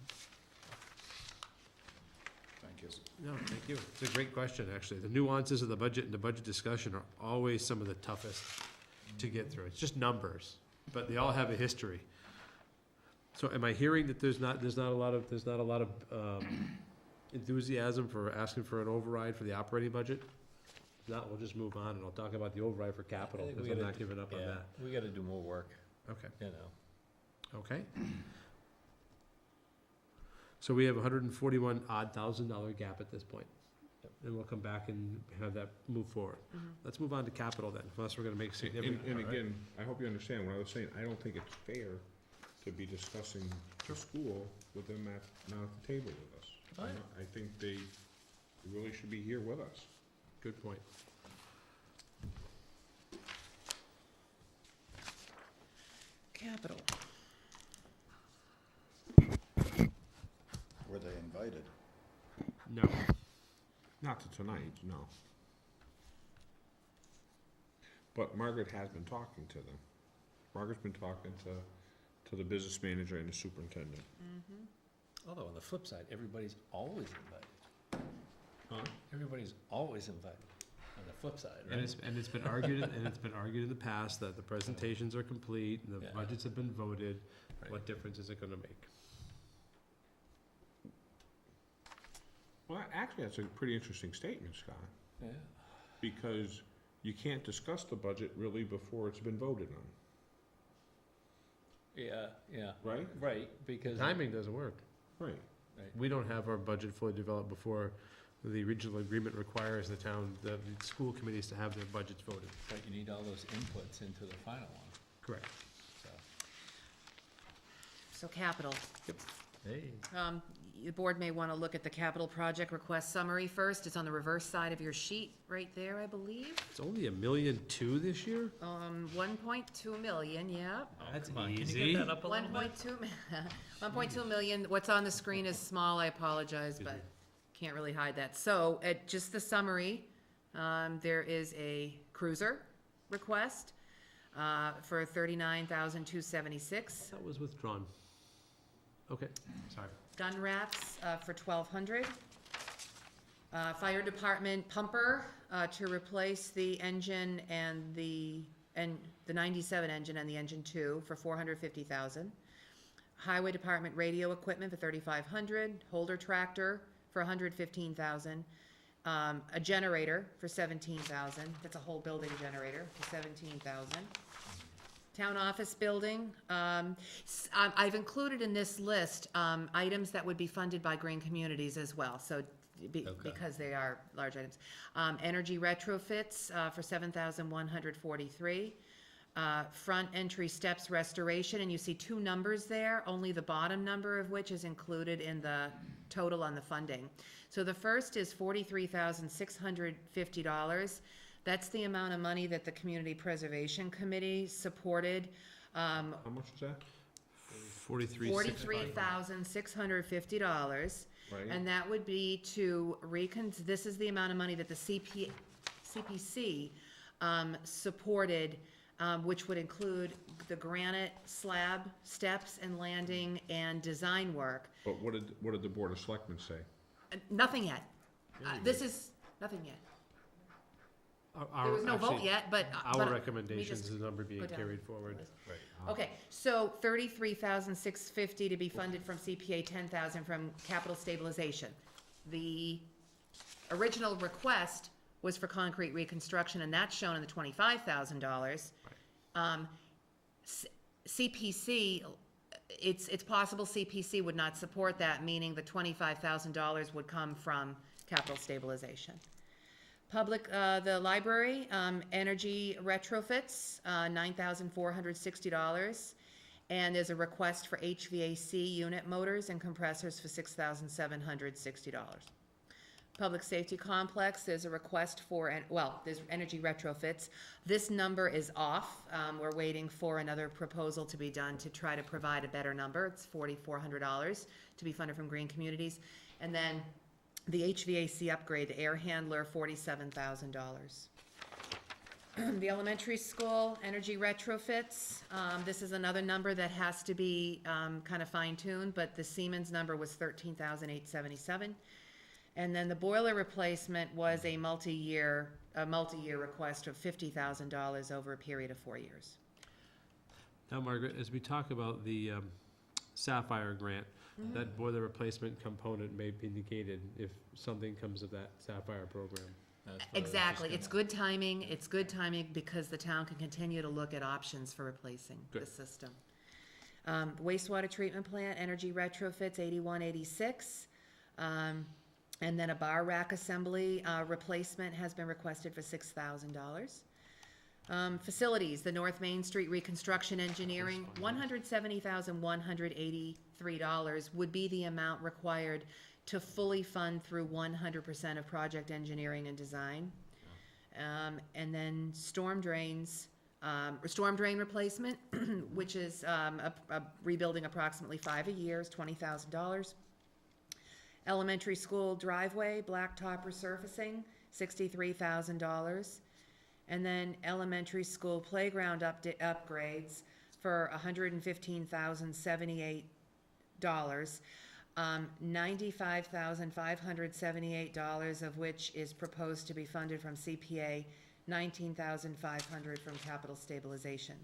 Thank you. No, thank you. It's a great question, actually. The nuances of the budget and the budget discussion are always some of the toughest to get through. It's just numbers, but they all have a history. So am I hearing that there's not a lot of enthusiasm for asking for an override for the operating budget? If not, we'll just move on and I'll talk about the override for capital, I think because we I'm gotta not giving up on Yeah, that. we gotta do more work, Okay. Okay. So we have a $141 odd thousand gap at this point. Yep. And we'll come back and have that move forward. Mhm. Let's move on to capital then, unless we're gonna make And significant. again, I hope you understand, what I was saying, I don't think it's fair to be discussing the school with them not at the table with us. Fine. I think they really should be here with us. Good point. Capital. Were they invited? No. Not to tonight, no. But Margaret has been talking to them. Margaret's been talking to the business manager and the superintendent. Although on the flip side, everybody's always invited. Huh? Everybody's always invited, on the flip side, right? And it's been argued, in the past that the presentations are complete, and the Yeah. budgets have been voted. Right. What difference is it gonna make? Well, actually, that's a pretty interesting statement, Scott, Yeah, because you can't discuss the budget really before it's been voted on, yeah, right? right, because. Timing doesn't work. Right. We don't have our budget fully developed before the regional agreement requires the school committees to have their budgets voted. But you need all those inputs into the final one, Correct. so. So capital. Hey. The board may want to look at the capital project request summary first. It's on the reverse side of your sheet, right there, I believe. It's only $1.2 million this year? 1.2 million, yeah. That's Come on, can you easy. get that up a little bit? 1.2 million. What's on the screen is small, I apologize, but can't really hide that. So, at just the summary, there is a cruiser request for $39,276. That was withdrawn. Okay, sorry. Gun wraps for $1,200. Fire department pumper to replace the engine and the 97 engine and the engine 2 for $450,000. Highway department radio equipment for $3,500. Holder tractor for $115,000. a generator for 17,000, that's a whole building generator for 17,000. Town office building, I've included in this list, items that would be funded by green communities as well, so Okay. because they are large items. Energy retrofits, for 7,143. Front entry steps restoration, and you see two numbers there, only the bottom number of which is included in the total on the funding. So the first is $43,650. That's the amount of money that the Community Preservation Committee supported. How much was that? $43,650. Right? And that would be to this is the amount of money that the CPC supported, which would include the granite slab, steps and landing, and design work. But what did the Board of Selectmen say? Nothing yet. This is, nothing yet. There was no vote Actually, yet, but. Our recommendation just is the number being put down carried forward. Right. Okay, so $33,650 to be funded from CPA, 10,000 from capital stabilization. The original request was for concrete reconstruction, and that's shown in the $25,000. CPC, it's possible CPC would not support that, meaning the $25,000 would come from capital stabilization. The library, energy retrofits, $9,460. And there's a request for HVAC unit motors and compressors for $6,760. Public safety complex, there's a request for, there's energy retrofits. This number is off. We're waiting for another proposal to be done to try to provide a better number. It's $4,400 to be funded from green communities. And then the HVAC upgrade, the air handler, $47,000. The elementary school, energy retrofits, this is another number that has to be kind of fine-tuned, but the Siemens number was $13,877. And then the boiler replacement was a multi-year request of $50,000 over a period of 4 years. Now, Margaret, as we talk about the Sapphire grant, that boiler replacement component may be negated if something comes of that Sapphire program. That's what I was just Exactly, gonna- it's good timing, because the town can continue to look at options for replacing the Good. system. Wastewater treatment plant, energy retrofits, 8186. And then a bar rack assembly, replacement has been requested for $6,000. Facilities, the North Main Street reconstruction engineering, $170,183 would be the amount required to fully fund through 100% of project engineering and design. And then storm drain replacement, which is rebuilding approximately 5 a year, is $20,000. Elementary school driveway, blacktop resurfacing, $63,000. And then elementary school playground upgrades for $115,078. $95,578 of which is proposed to be funded from CPA, $19,500 from capital stabilization.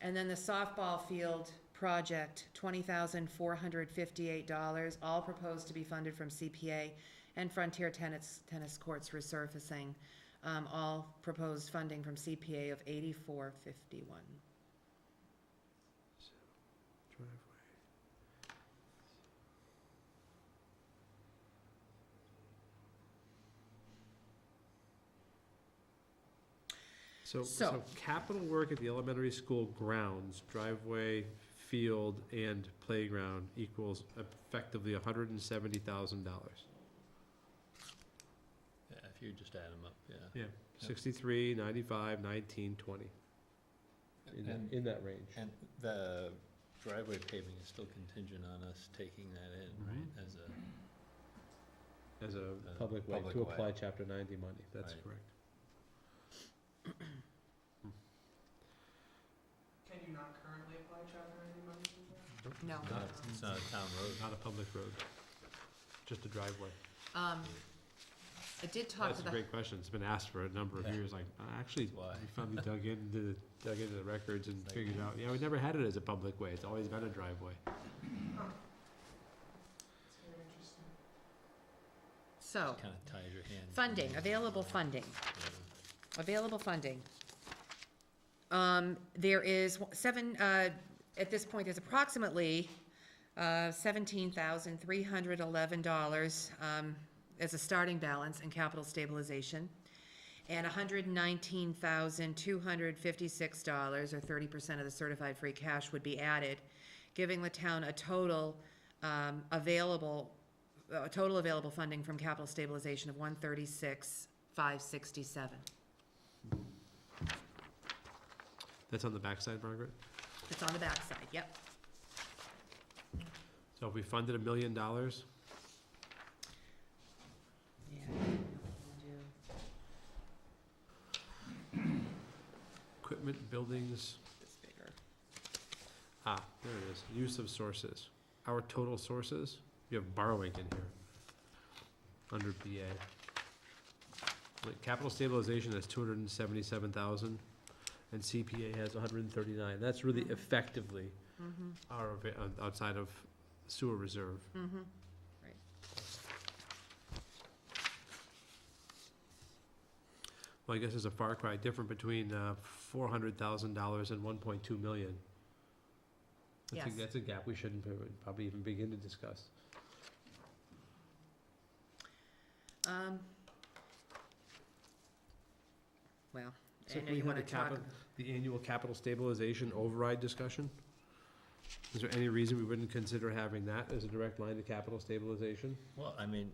And then the softball field project, $20,458, all proposed to be funded from CPA, and Frontier tennis courts resurfacing, all proposed funding from CPA of $84.51. So capital work at the elementary school grounds, driveway, field, and playground equals effectively $170,000. Yeah, if you just add them up, yeah. Yeah, 63, 95, 19, 20, And- in that range. And the driveway paving is still contingent on us taking that in, right, as a, As a public way public to way. apply Chapter 90 money, that's Right. correct. Can you not currently apply Chapter 90 money to that? No. it's not a town road. Not a public road, just a driveway. I did talk That's to a the, great question. It's been asked for a number of Yeah. years, like, actually, That's why. we finally dug into the records and Like- figured out, yeah, we never had it as a public way. It's always been a driveway. It's very interesting. So, Kind of ties your hands. funding, available funding. Available funding. There is at this point, there's approximately $17,311 as a starting balance in capital stabilization, and $119,256, or 30% of the certified free cash, would be added, giving the town a total available funding from capital stabilization of $136,567. That's on the backside, Margaret? It's on the backside, yep. So if we funded $1 million, Yeah. equipment, buildings, It's bigger. there it is, use of sources. Our total sources, you have borrowing in here, under BA. Like, capital stabilization has 277,000, and CPA has 139. That's really effectively our, outside of sewer reserve. Right. Well, I guess there's a far cry different between $400,000 and 1.2 million. Yes. That's a gap we shouldn't probably even begin to discuss. Well, So I if know we you had wanna a talk. the annual capital stabilization override discussion? Is there any reason we wouldn't consider having that as a direct line to capital stabilization? Well, I mean,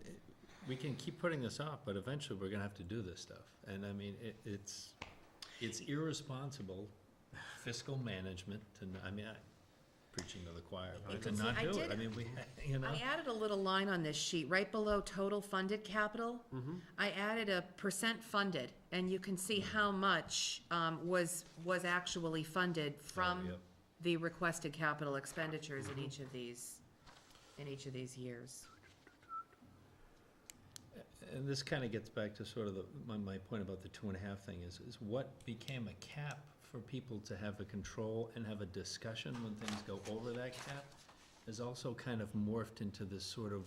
we can keep putting this off, but eventually we're gonna have to do this stuff. And I mean, it's irresponsible fiscal management to, preaching to the choir, but to See, not I do it. did- I mean, you know? I added a little line on this sheet, right below total funded capital. I added a percent funded, and you can see how much was actually funded from yep. the requested capital expenditures in each of these years. And this kind of gets back to sort of my point about the 2.5 thing is what became a cap for people to have a control and have a discussion when things go over that cap is also kind of morphed into this sort of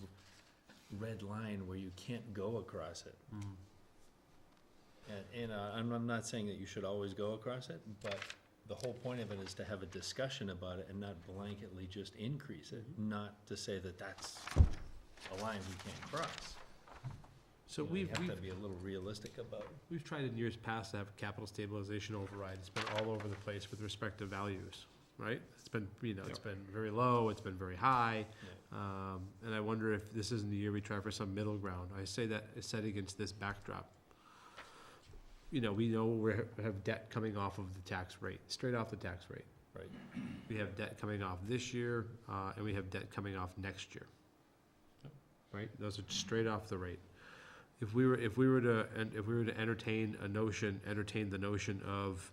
red line where you can't go across it. And I'm not saying that you should always go across it, but the whole point of it is to have a discussion about it and not blanketly just increase it, not to say that that's a line we can't cross. So You know, you have to be a little realistic about it. we've tried in years past to have capital stabilization override. It's been all over the place with respect to values, right? It's been, it's been very low, it's been very high. And I wonder if this isn't the year we try for some middle ground. I say that is set against this backdrop. We know we have debt coming off of the tax rate, straight off the tax rate. Right. We have debt coming off this year, and we have debt coming off next year. Right? Those are straight off the rate. If we were to entertain the notion of,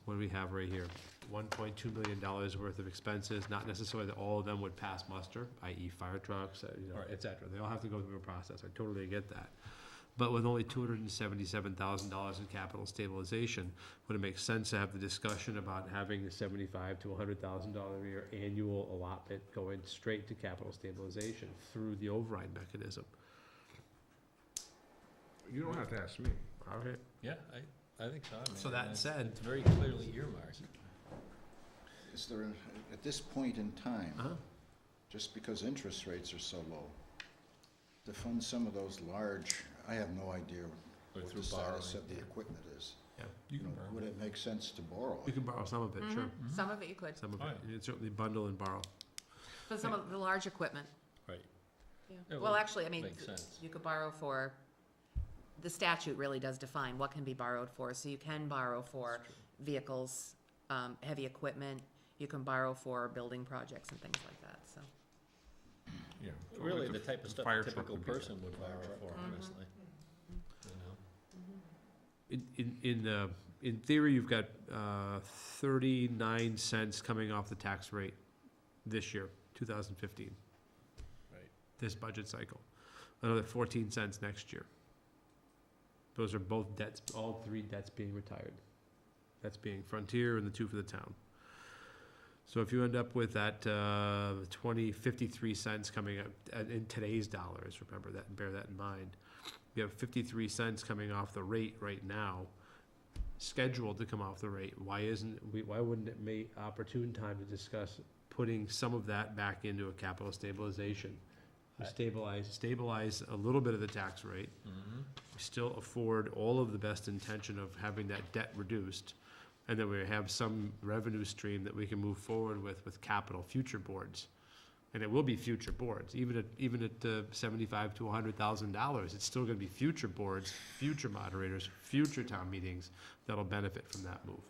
what do we have right here? $1.2 million worth of expenses, not necessarily that all of them would pass muster, i.e. fire trucks, Right. et cetera. They all have to go through a process. I totally get that. But with only $277,000 in capital stabilization, would it make sense to have the discussion about having the $75,000 to $100,000 a year annual allotment going straight to capital stabilization through the override mechanism? You don't have to ask me. Okay. Yeah, I think so. I mean, So that it's- said- It's very clearly earmarked. Is there, at this point in time, Uh-huh. just because interest rates are so low, to fund some of those large, I have no idea Or what through the status borrowing, of the yeah. equipment is. Yeah. You know, would it make sense to borrow You it? can borrow some of it, sure. Mm-hmm. Some of it you could, Some of Oh, it. You can certainly bundle and borrow. for some of the large equipment. Right. Yeah. It Well, would actually, I mean, make sense. you could borrow for, the statute really does define what can be borrowed for, so you can borrow for vehicles, heavy equipment, you can borrow for building projects and things like that, so. Yeah. Really, Like the type of stuff fire a truck typical would be person would borrow for, Mhm. honestly. You know? In theory, you've got 39 cents coming off the tax rate this year, 2015. Right. This budget cycle. Another 14 cents next year. Those are both debts, all three debts being retired. That's being Frontier and the two for the town. So if you end up with that 53 cents coming up in today's dollars, remember that and bear that in mind. We have 53 cents coming off the rate right now, scheduled to come off the rate. Why wouldn't it make opportune time to discuss putting some of that back into a capital stabilization? Stabilize a little bit of the tax rate, still afford all of the best intention of having that debt reduced, and then we have some revenue stream that we can move forward with capital future boards. And it will be future boards, even at $75,000 to $100,000, it's still gonna be future boards, future moderators, future town meetings that'll benefit from that move.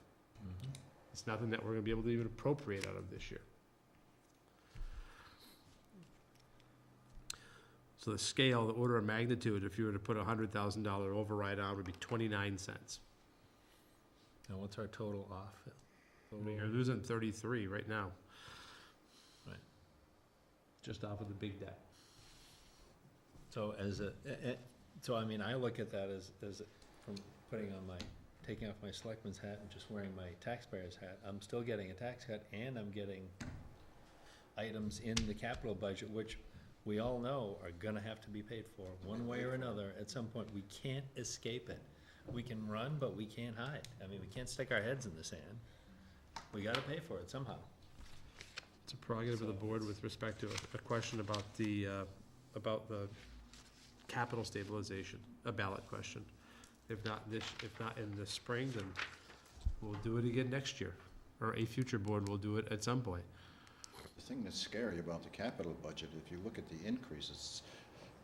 It's nothing that we're gonna be able to even appropriate out of this year. So the scale, the order of magnitude, if you were to put a $100,000 override on, would be 29 cents. And what's our total off? I mean, you're losing 33 right now. Right. Just off of the big debt. So so I mean, I look at that as from taking off my selectman's hat and just wearing my taxpayer's hat. I'm still getting a tax cut and I'm getting items in the capital budget, which we all know are gonna have to be paid for, one way or another, at some point. We can't escape it. We can run, but we can't hide. I mean, we can't stick our heads in the sand. We gotta pay for it somehow. It's a prerogative of the board with respect to a question about the capital stabilization, a ballot question. If not in the spring, then we'll do it again next year, or a future board will do it at some point. The thing that's scary about the capital budget, if you look at the increases,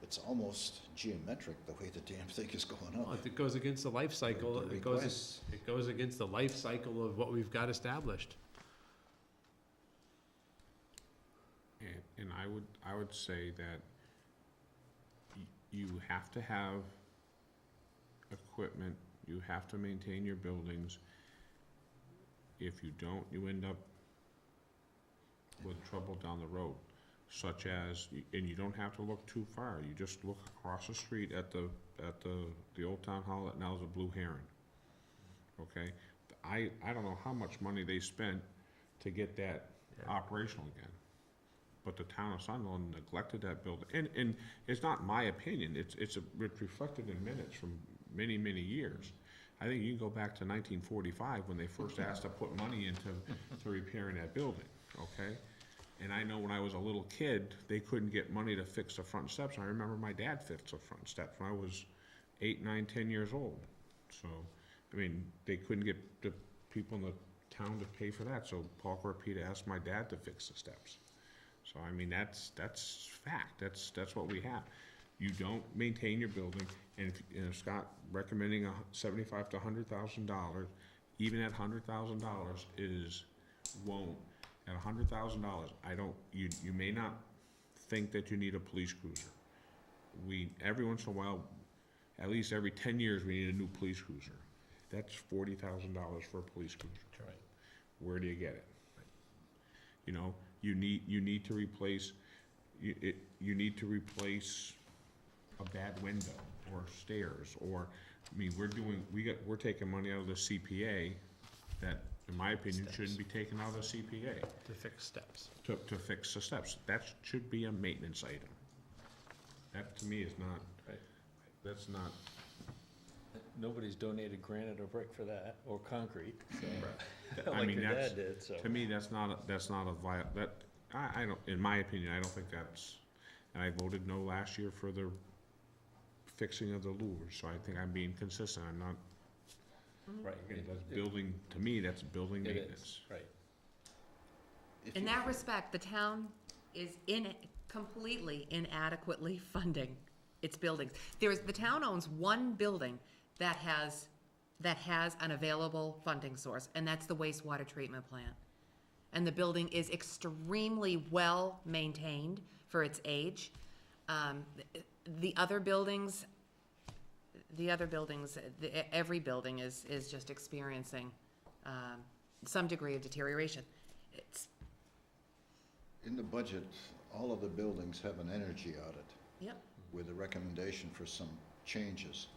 it's almost geometric, the way the damn thing is going Well, up. it goes against the life cycle, The it goes requests. against the life cycle of what we've got established. And I would say that you have to have equipment, you have to maintain your buildings. If you don't, you end up with trouble down the road, such as, and you don't have to look too far, you just look across the street at the old town hall that now is a Blue Heron. Okay, I don't know how much money they spent to get that operational again, but the town of Sunderland neglected that building, and it's not my opinion, it's reflected in minutes from many years. I think you can go back to 1945 when they first asked to put money into repairing that building, okay? And I know when I was a little kid, they couldn't get money to fix the front steps. I remember my dad fixed the front steps when I was 8, 9, 10 years old. So, I mean, they couldn't get the people in the town to pay for that, so Paul Corpita asked my dad to fix the steps. So, I mean, that's fact, that's what we have. You don't maintain your building, and if Scott recommending $75,000 to $100,000, even at $100,000 won't. At $100,000, you may not think that you need a police cruiser. Every once in a while, at least every 10 years, we need a new police cruiser. That's $40,000 for a police cruiser. Right. Where do you get it? You know, you need to replace a bad window or stairs, or, I mean, we're taking money out of the CPA that, in my opinion, shouldn't be taken out of the CPA To fix steps. to fix the steps. That should be a maintenance item. That, to me, is not, Right. that's not, Nobody's donated granite or brick for that, or concrete, so, I like mean, your that's, dad did, so. to me, that's not a I don't, in my opinion, I don't think that's, and I voted no last year for the fixing of the louvers, so I think I'm being consistent, I'm not, Right. again, that's building, to me, that's building It maintenance. is, right. If In you- that respect, the town is completely inadequately funding its buildings. The town owns one building that has an available funding source, and that's the wastewater treatment plant. And the building is extremely well-maintained for its age. The other buildings, every building is just experiencing some degree of deterioration. In the budget, all of the buildings have an energy audit Yep. with a recommendation for some changes.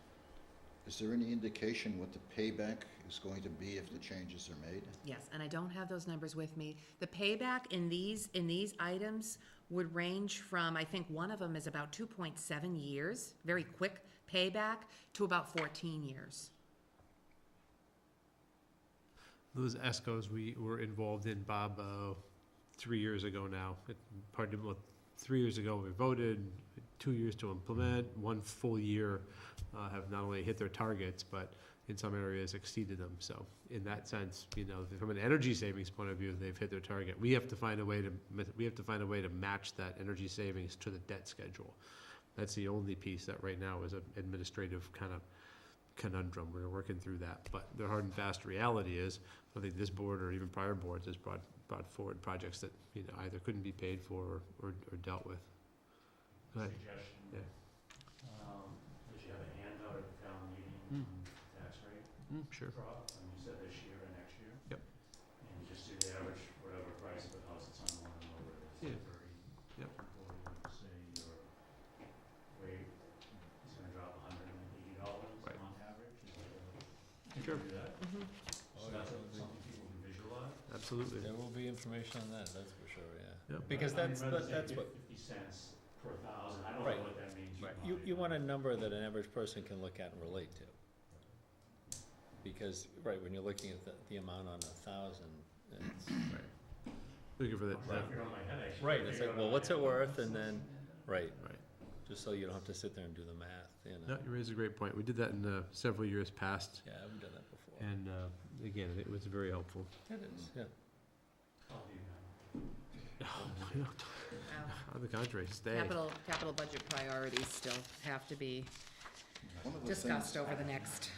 Is there any indication what the payback is going to be if the changes are made? Yes, and I don't have those numbers with me. The payback in these items would range from, I think one of them is about 2.7 years, very quick payback, to about 14 years. Those ESCOs we were involved in, Bob, 3 years ago now. 3 years ago we voted, 2 years to implement, 1 full year, have not only hit their targets, but in some areas exceeded them. So in that sense, you know, from an energy savings point of view, they've hit their target. We have to find a way to match that energy savings to the debt schedule. That's the only piece that right now is an administrative kind of conundrum. We're working through that. But the hard and fast reality is, I think this board or even prior boards has brought forward projects that, you know, either couldn't be paid for or dealt with. Go ahead. Suggestion. Yeah. Did you have a handout at the town meeting, tax rate Sure. drop, and you said this year and next year? Yep. And you just do the average, whatever price of the house it's on, one and over it Yeah. is 30. Yep. Or you say your rate is gonna drop $180 Right. on average, is that a, Sure. can you do that? Mhm. So that's something people can visualize? Absolutely. There will be information on that, that's for sure, yeah. Yep. Because I mean, that's, rather than that's say what, 50 cents per thousand, I don't Right. know what that means. right, to you want a anybody. number that an average person can look at and relate to. Because, right, when you're looking at the amount on 1,000, it's, Looking for that. I'm trying to figure out my head, actually. right, it's like, well, what's it worth, and then, right, Right. just so you don't have to sit there and do the math, you know? No, you raise a great point. We did that in several years past, Yeah, I've done that before. and again, it was very helpful. It is, yeah. I'll do that. Well, On the contrary, stay. Capital budget priorities still have to be One of the discussed things- over the next.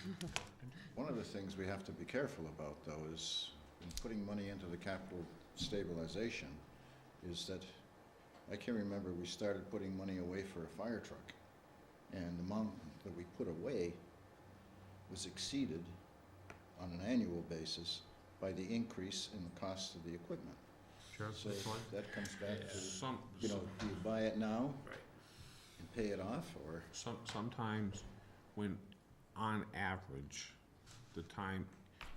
One of the things we have to be careful about, though, is in putting money into the capital stabilization, is that I can remember we started putting money away for a fire truck, and the amount that we put away was exceeded on an annual basis by the increase in the cost of the equipment. Sure, So that's fine. that comes back to, Some, you know, do you buy it now Right. and pay it off, or? sometimes when, on average,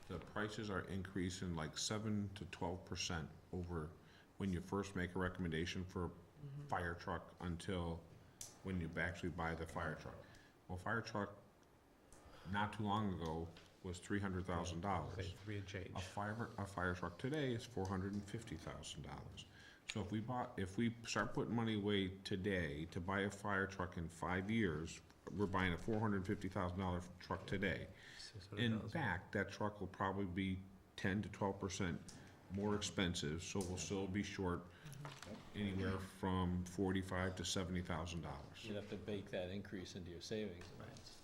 the prices are increasing like 7 to 12% over when you first make a recommendation for a fire truck until when you actually buy the fire truck. Well, fire truck, not too long ago, was $300,000. Okay, 3 and change. A fire truck today is $450,000. So if we start putting money away today to buy a fire truck in 5 years, we're buying a $450,000 truck today. In 600,000. fact, that truck will probably be 10 to 12% more expensive, so we'll still be short anywhere from $45,000 to $70,000. You'd have to bake that increase into your savings amounts.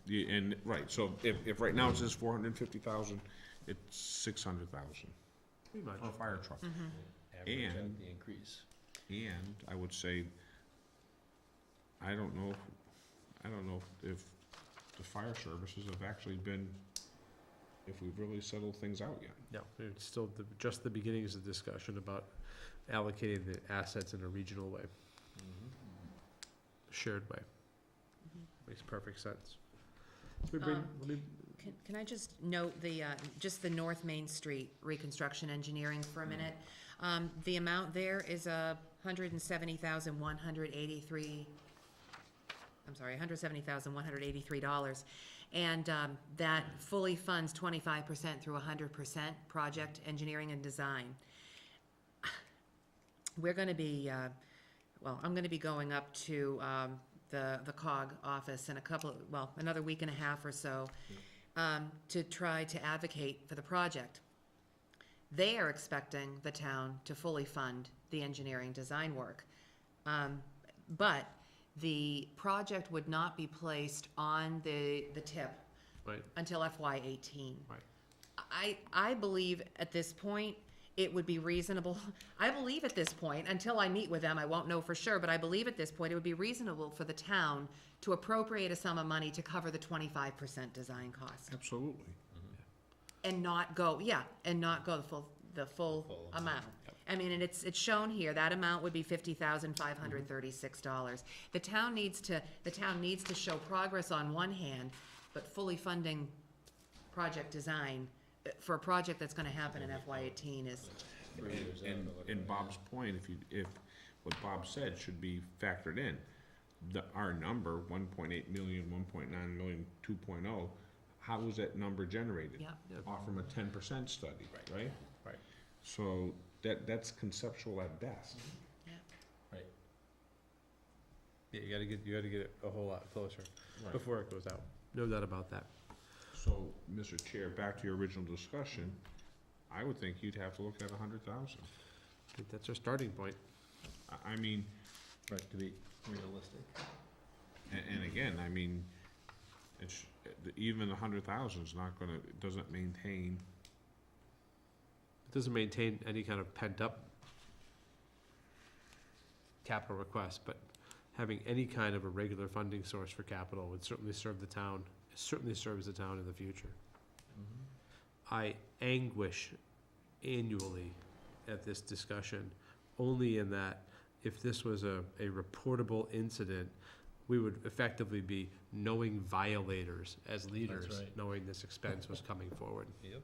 Yeah, right, so if right now it says 450,000, it's 600,000 Pretty much. for a fire truck. Average out And- the increase. And I would say, I don't know if the fire services have actually been, if we've really settled things out yet. No, it's still just the beginnings of discussion about allocating the assets in a regional way, shared way. Makes perfect sense. Let me Can I just note just the North Main Street reconstruction engineering for a minute? The amount there is $170,183. And that fully funds 25% through 100% project engineering and design. We're gonna be, I'm gonna be going up to the COG office in another week and a half or so, to try to advocate for the project. They are expecting the town to fully fund the engineering design work. But the project would not be placed on the tip Right. until FY '18. Right. I believe at this point, it would be reasonable, I believe at this point, until I meet with them, I won't know for sure, but I believe at this point, it would be reasonable for the town to appropriate a sum of money to cover the 25% design cost. Absolutely. And not go the full amount. I mean, and it's shown here, that amount would be $50,536. The town needs to show progress on one hand, but fully funding project design, for a project that's gonna happen in FY '18 is, 3 years out or whatever. And Bob's point, if what Bob said should be factored in, our number, 1.8 million, 1.9 million, 2.0, how was that number generated? yeah. Off from a 10% study, right? Right. So that's conceptual at best. Yeah, you gotta get it a whole lot closer Right. before it goes out. No doubt about that. So, Mr. Chair, back to your original discussion, I would think you'd have to look at 100,000. I think that's our starting point. I mean, Right, to be realistic. and again, I mean, it's, even 100,000 is not gonna, it doesn't maintain, It doesn't maintain any kind of pent-up capital request, but having any kind of a regular funding source for capital would certainly serve the town, certainly serves the town in the future. I anguish annually at this discussion, only in that if this was a reportable incident, we would effectively be knowing violators as leaders, right. knowing this expense was coming forward. Yep.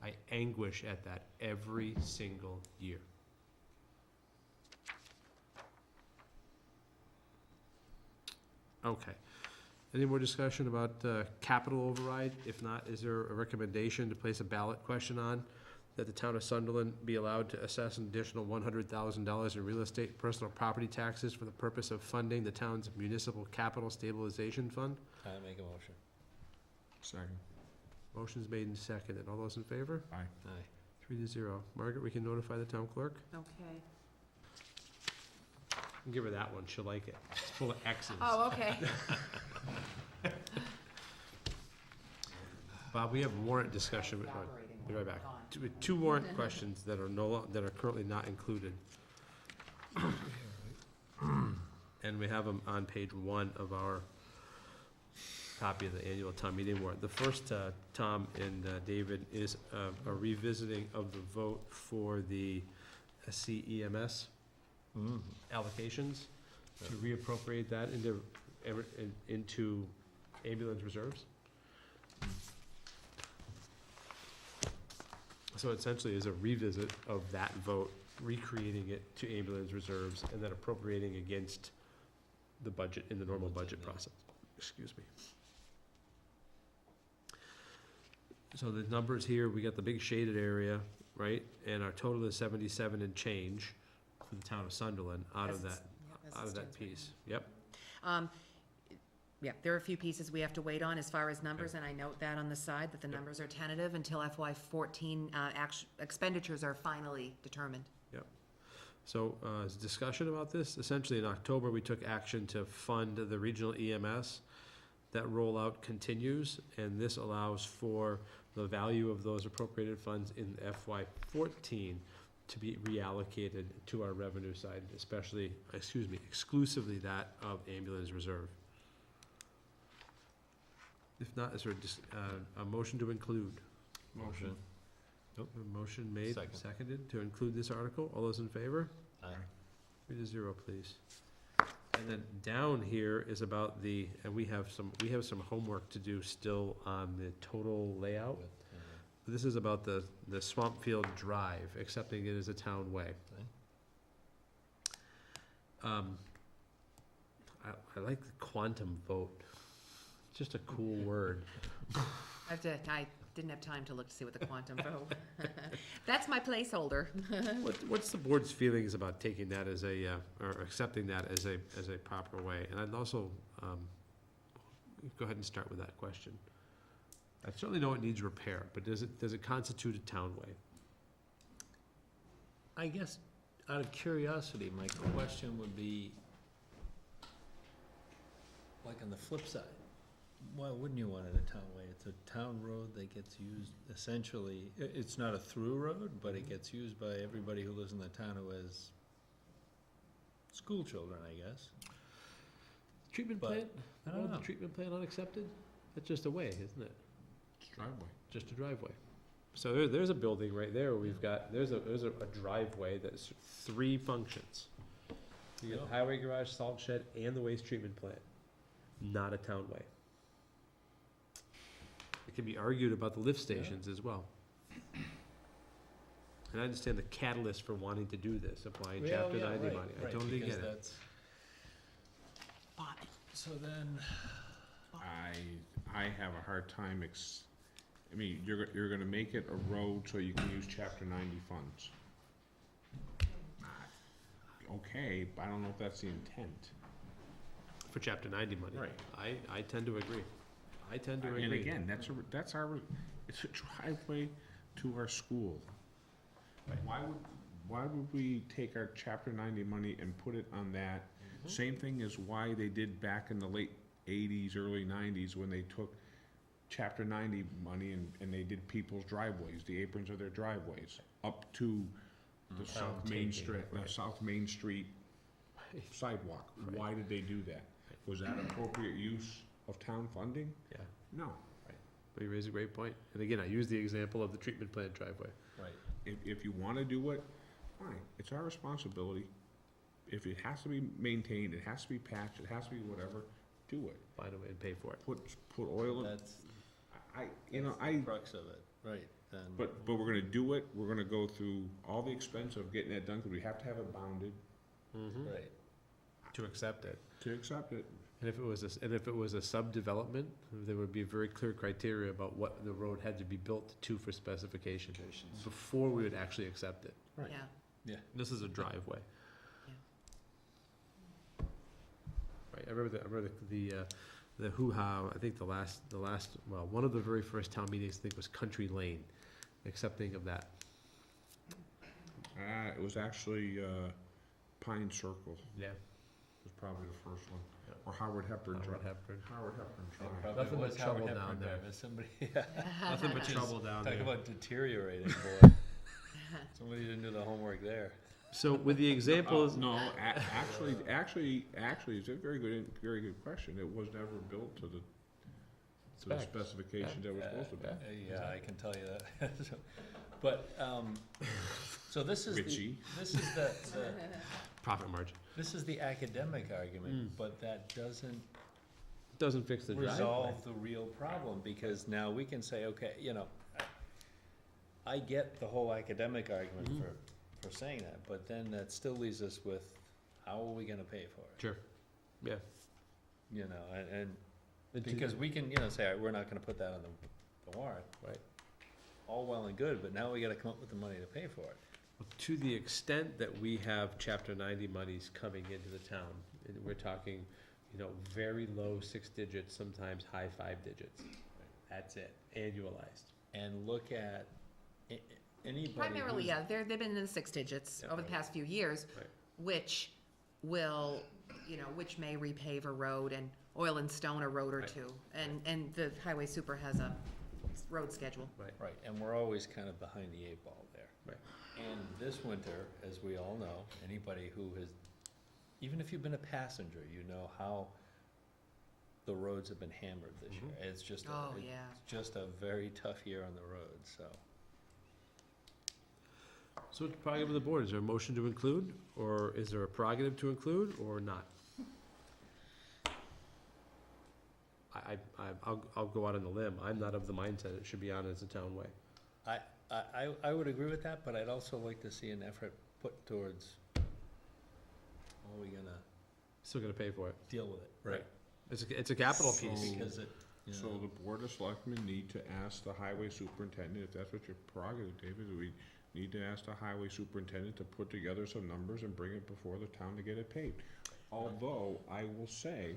I anguish at that every single year. Okay. Any more discussion about capital override? If not, is there a recommendation to place a ballot question on that the town of Sunderland be allowed to assess an additional $100,000 in real estate personal property taxes for the purpose of funding the town's municipal capital stabilization fund? I make a motion. second, Motion's made and seconded. All those in favor? aye. Aye. 3-0. Margaret, we can notify the town clerk? Okay. Give her that one. She'll like it. It's full of X's. Oh, okay. Bob, we have warrant discussion. Be right back. Two warrant questions that are that are currently not included. And we have them on page 1 of our copy of the annual town meeting warrant. The first, Tom and David, is a revisiting of the vote for the CEMS allocations to reappropriate that into ambulance reserves. So essentially is a revisit of that vote, recreating it to ambulance reserves and then appropriating against the budget in the normal budget process. Excuse me. So the numbers here, we got the big shaded area, right? And our total is 77 and change for the town of Sunderland out of that, piece. Yep. Yeah, there are a few pieces we have to wait on as far as numbers, and I note that on the side, that the numbers are tentative until FY '14 expenditures are finally determined. So, as discussion about this, essentially in October, we took action to fund the regional EMS. That rollout continues, and this allows for the value of those appropriated funds in FY '14 to be reallocated to our revenue side, exclusively that of ambulance reserve. If not, is there a motion to include? Motion. A motion made, Second. seconded, to include this article. All those in favor? Aye. 3-0, please. And then down here is about and we have some homework to do still on the total layout. With, This is about the Swampfield Drive, accepting it as a town way. I like the quantum vote. Just a cool word. I didn't have time to look to see what the quantum vote. That's my placeholder. What's the board's feelings about taking that as or accepting that as a proper way? And I'd also, go ahead and start with that question. I certainly know it needs repair, but does it constitute a town way? I guess, out of curiosity, my question would be, like on the flip side, why wouldn't you want it a town way? It's a town road that gets used essentially, it's not a through road, but it gets used by everybody who lives in the town who has school children, I guess. Treatment But, plant? I don't know. The treatment plant unaccepted? That's just a way, isn't it? Driveway. Just a driveway. So there's a building right there where we've got, there's a driveway that's 3 functions. You got the highway garage, salt shed, and the waste treatment plant. Not a town way. It can be argued about the lift stations as well. And I understand the catalyst for wanting to do this, applying Yeah, chapter yeah, 90 right, money, I right, totally because get it. that's- So then, I have a hard time I mean, you're gonna make it a road so you can use chapter 90 funds. Okay, but I don't know if that's the intent. For chapter 90 money. Right. I tend to agree. I tend to agree. And again, that's our, it's a driveway to our school. Why would we take our chapter 90 money and put it on that? Same thing as why they did back in the late 80s, early 90s, when they took chapter 90 money and they did people's driveways, the aprons of their driveways, up to the South Main Street, the South Main Street sidewalk. Right. Why did they do that? Was that appropriate use of town funding? Yeah, No. but you raise a great point. And again, I use the example of the treatment plant driveway. right, If you wanna do it, fine, it's our responsibility. If it has to be maintained, it has to be patched, it has to be whatever, do it. Find a way to pay for it. Put oil in, that's, that's the crux of it, right, then. but we're gonna do it, we're gonna go through all the expense of getting that done, cause we have to have it bounded Right, To accept it. to accept it. And if it was a subdevelopment, there would be very clear criteria about what the road had to be built to for specification before we would actually accept it. Right. Yeah. This is a driveway. Yeah. Right, I remember the hoo-ha, I think the last, well, one of the very first town meetings, I think, was Country Lane, accepting of that. It was actually, Pine Circle Yeah. was probably the first one, Yeah. or Howard Hepburn Howard Drive. Hepburn. Howard Hepburn it Drive. probably Nothing but was Howard trouble Hepburn down there. Drive, but somebody, yeah, Nothing but Just trouble down talk there. about deteriorating, boy. Somebody didn't do the homework there. So with the examples, No, actually, it's a very good question. It was never built to the Specs. specifications that were supposed to be. Yeah, I can tell you that. So- But, so this is Richie. this is the, profit margin, this is the academic argument, Mm. but that doesn't doesn't fix the driveway. resolve the real problem, because now we can say, okay, I get the whole academic argument Mhm. for saying that, but then that still leaves us with, how are we gonna pay for it? Sure, yeah. And And to- because we can, say, all right, we're not gonna put that on the warrant. Right. All well and good, but now we gotta come up with the money to pay for it. To the extent that we have chapter 90 monies coming into the town, and we're talking, very low 6 digits, sometimes high 5 digits. That's it, annualized. And look at anybody Primarily, who's- yeah, they've been in the 6 digits Yeah. over the past few years, Right. which will, which may repave a road and oil and stone a road or Right. two. And the highway super has a road schedule. Right, and we're always kind of behind the 8 ball there. Right. And this winter, as we all know, anybody who has, even if you've been a passenger, you know how the roads have been hammered this year. Mhm. It's just, Oh, it's yeah. just a very tough year on the road, so. So it's prerogative of the board, is there a motion to include, or is there a prerogative to include, or not? I'll go out on a limb, I'm not of the mindset it should be on as a town way. I would agree with that, but I'd also like to see an effort put towards, how are we gonna Still gonna pay for it. deal with it? Right. It's a capital So- piece. Because it, So the Board of Selectmen need to ask the highway superintendent, if that's what your prerogative, David, we need to ask the highway superintendent to put together some numbers and bring it before the town to get it paid. Although, I will say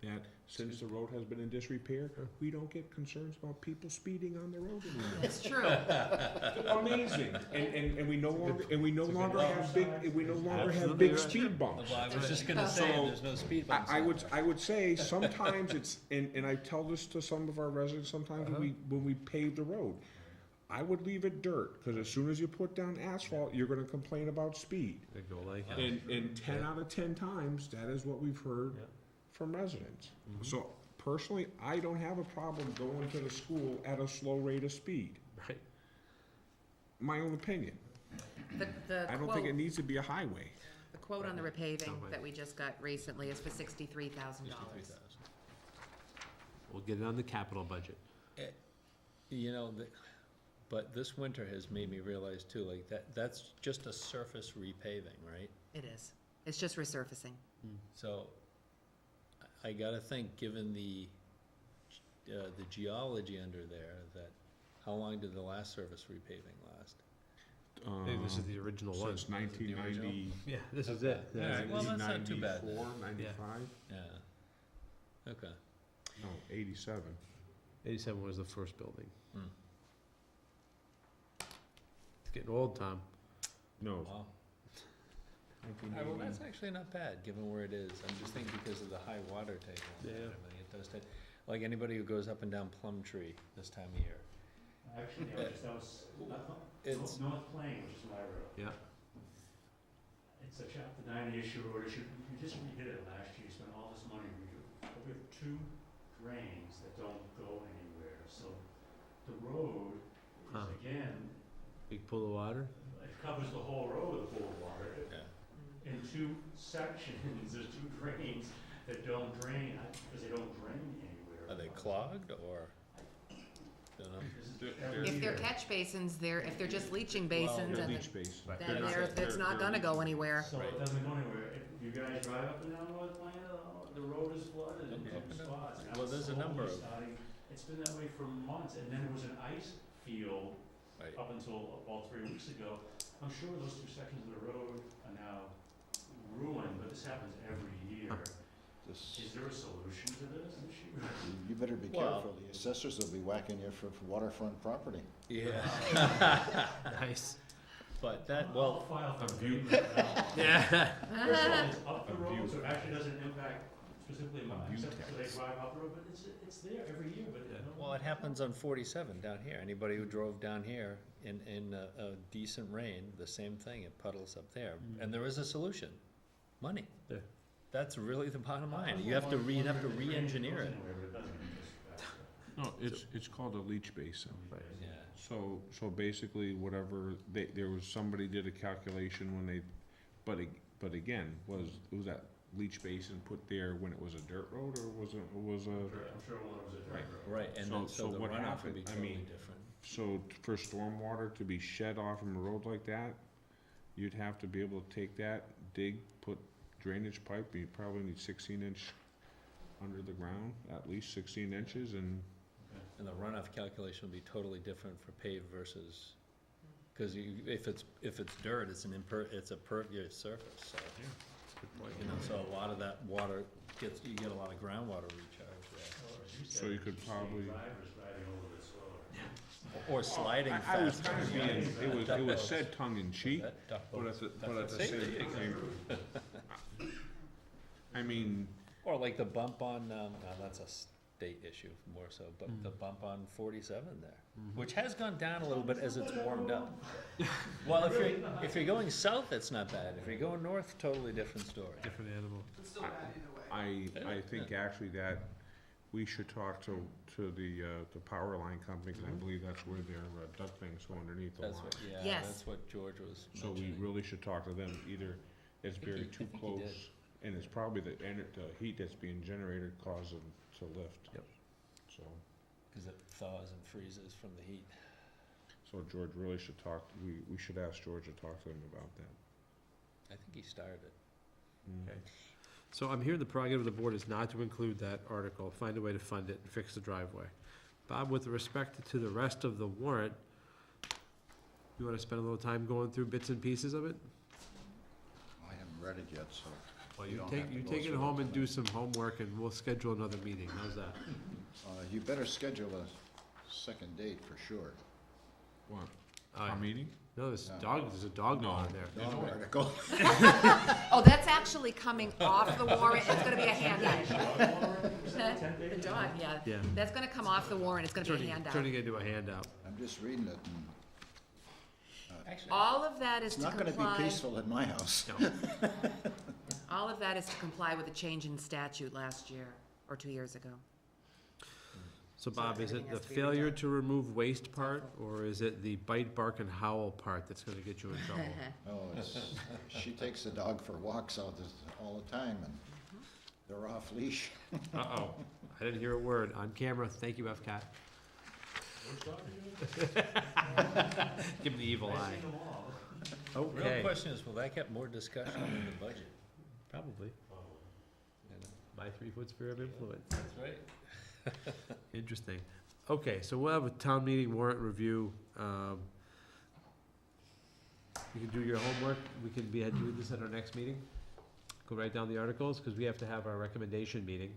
that since the road has been in disrepair, we don't get concerns about people speeding on the road anymore. That's true. Amazing, and we no longer, have Absolutely big right. speed bumps. Well, I was just gonna say, So, there's no speed bumps. I would say sometimes it's, and I tell this to some of our residents, sometimes when we pave the road, I would leave it dirt, cause as soon as you put down asphalt, you're gonna complain about speed. They go like, And 10 out of 10 times, that is what we've heard Yeah. from residents. Mhm. So personally, I don't have a problem going to the school at a slow rate of speed, right, my own opinion. The I don't think it quote, needs to be a highway. the quote on the repaving Somewhere. that we just got recently is for $63,000. $63,000. we'll get it on the capital budget. You know, but this winter has made me realize too, like, that's just a surface repaving, right? It is. It's just resurfacing. So, I gotta think, given the geology under there, that, how long did the last surface repaving last? I think this is the original one. Since 1990. Yeah, this is it. Yeah. Yeah. Alright, well, that's not too bad then. 94, 95? Yeah. Okay. No, 87. 87 was the first building. Hmm. It's getting old, Tom. No, Wow. Well, that's actually not bad, given where it is. I'm just thinking because of the high water table and Yeah. everything, it does take, like anybody who goes up and down Plumtree this time of year. Actually, that was, It's- North Plain, which is my road. Yeah. It's a chapter 90 issue road issue. You just redid it last year, you spent all this money, but we have 2 drains that don't go anywhere, so the road Huh. is again, Big pool of water? it covers the whole road with a pool of water. Yeah. In 2 sections, there's 2 drains that don't drain, because they don't drain anywhere. Are they clogged or? Don't know. This is They're- every If they're year. catch basins, if they're just leaching Well, basins, they're and leach base. Right. then They're not- it's not they're gonna go anywhere. So Right. it doesn't go anywhere. If you guys drive up and down North Plain, the road is flooded in Up and 2 down. spots. Now Well, it's there's a number slowly of- starting- It's been that way for months, and then there was an ice field Right. up until about 3 weeks ago. I'm sure those 2 sections of the road are now ruined, but this happens every year. This, Is there a solution to this issue? you better be Well- careful, the assessors will be whacking you for waterfront property. Yeah, Nice. but that, I'll well, file for a view- abatement now. Yeah. First of all, it's up the A road, view- so it actually doesn't impact specifically my, A view except for they tax. drive up the road, but it's there every year, but Yeah. no. well, it happens on 47 down here. Anybody who drove down here in a decent rain, the same thing, it puddles up there. And there is a solution, money. Yeah. That's really the bottom line. You have to re-engineer it. No, it's called a leach basin. Right. Yeah. So basically, whatever, there was, somebody did a calculation when they, but again, was that leach basin put there when it was a dirt road, or was it, I'm sure one was a Right. dirt road. Right, and then, So so the what runoff would happened- be I totally mean- different. so for stormwater to be shed off from a road like that, you'd have to be able to take that, dig, put drainage pipe, you probably need 16-inch under the ground, at least 16 inches, and And the runoff calculation will be totally different for paved versus, because if it's dirt, it's it's a pervious surface, so. You know, so a lot of that water you get a lot of groundwater recharge Or as you So said, you could see probably- drivers driving a little bit slower. there. Or sliding I faster. was kind of being, it was said tongue in cheek, That- but at the That's what same safety time, I mean, Or like the bump on, no, that's a state issue more so, but the bump on 47 there, which has gone down a little bit as it's warmed up. Well, if you're going south, it's not bad. If you're going north, totally different story. Different animal. It's still bad either way. I think actually that we should talk to the power line company, because I believe that's where their duct things go underneath the That's line. what, yeah, Yes. that's what George was So we mentioning. really should talk to them, either it's I think very he- I too think he close, did. and it's probably the heat that's being generated causes them to lift. Yep. So, Cause it thaws and freezes from the heat. so George really should talk, we should ask George to talk to them about that. I think he started. Okay. So I'm hearing the prerogative of the board is not to include that article, find a way to fund it and fix the driveway. Bob, with respect to the rest of the warrant, you wanna spend a little time going through bits and pieces of it? I haven't read it yet, so. You don't take, have to you go take it through home and do tonight. some homework and we'll schedule another meeting, how's that? You better schedule a second date for sure. What, Uh, our meeting? No, there's No. a dog No. on there. Dog article. Oh, that's actually coming off the warrant, it's gonna be a handout. The dog, yeah, Yeah. that's gonna come off the warrant, it's gonna be a handout. Turning it into a handout. I'm just reading it, and Actually, All of that is it's to not gonna be comply, peaceful at my house. all of that is to comply with the change in statute last year, or 2 years ago. So So Bob, is it everything the has to be failure redone. to remove waste part, or is it the bite, bark, and howl part that's gonna get you in trouble? Oh, she takes the dog for walks out all the time, and they're off leash. Uh-oh, I didn't hear a word, on camera, thank you, FCAT. Give him the evil eye. Real Okay, question is, will that get more discussion in the budget? probably. You know? My 3-foot sphere of influence. That's right. Interesting. Okay, so we'll have a town meeting warrant review. You can do your homework. We can be doing this at our next meeting. Go write down the articles, because we have to have our recommendation meeting.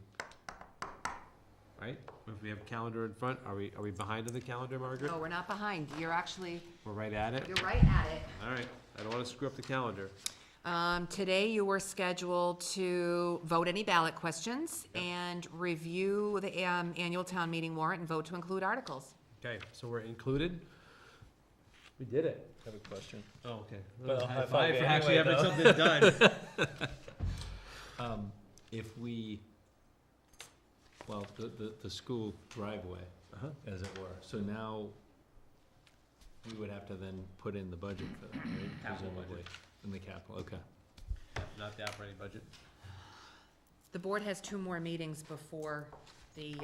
Right? If we have a calendar in front, are we behind on the calendar, Margaret? No, we're not behind. You're actually, We're right at it? you're right at it. All right, I don't wanna screw up the calendar. Today you were scheduled to vote any ballot questions Yep. and review the annual town meeting warrant and vote to include articles. Okay, so we're included. We did it. I have a question. Oh, okay. Well, High high five five for actually anyway, having though. something done. If we, well, the school driveway, Uh-huh. as it were, so now we would have to then put in the budget for that, right? Capital Presumably. budget. In the capital, okay. Not the operating budget. The board has 2 more meetings before the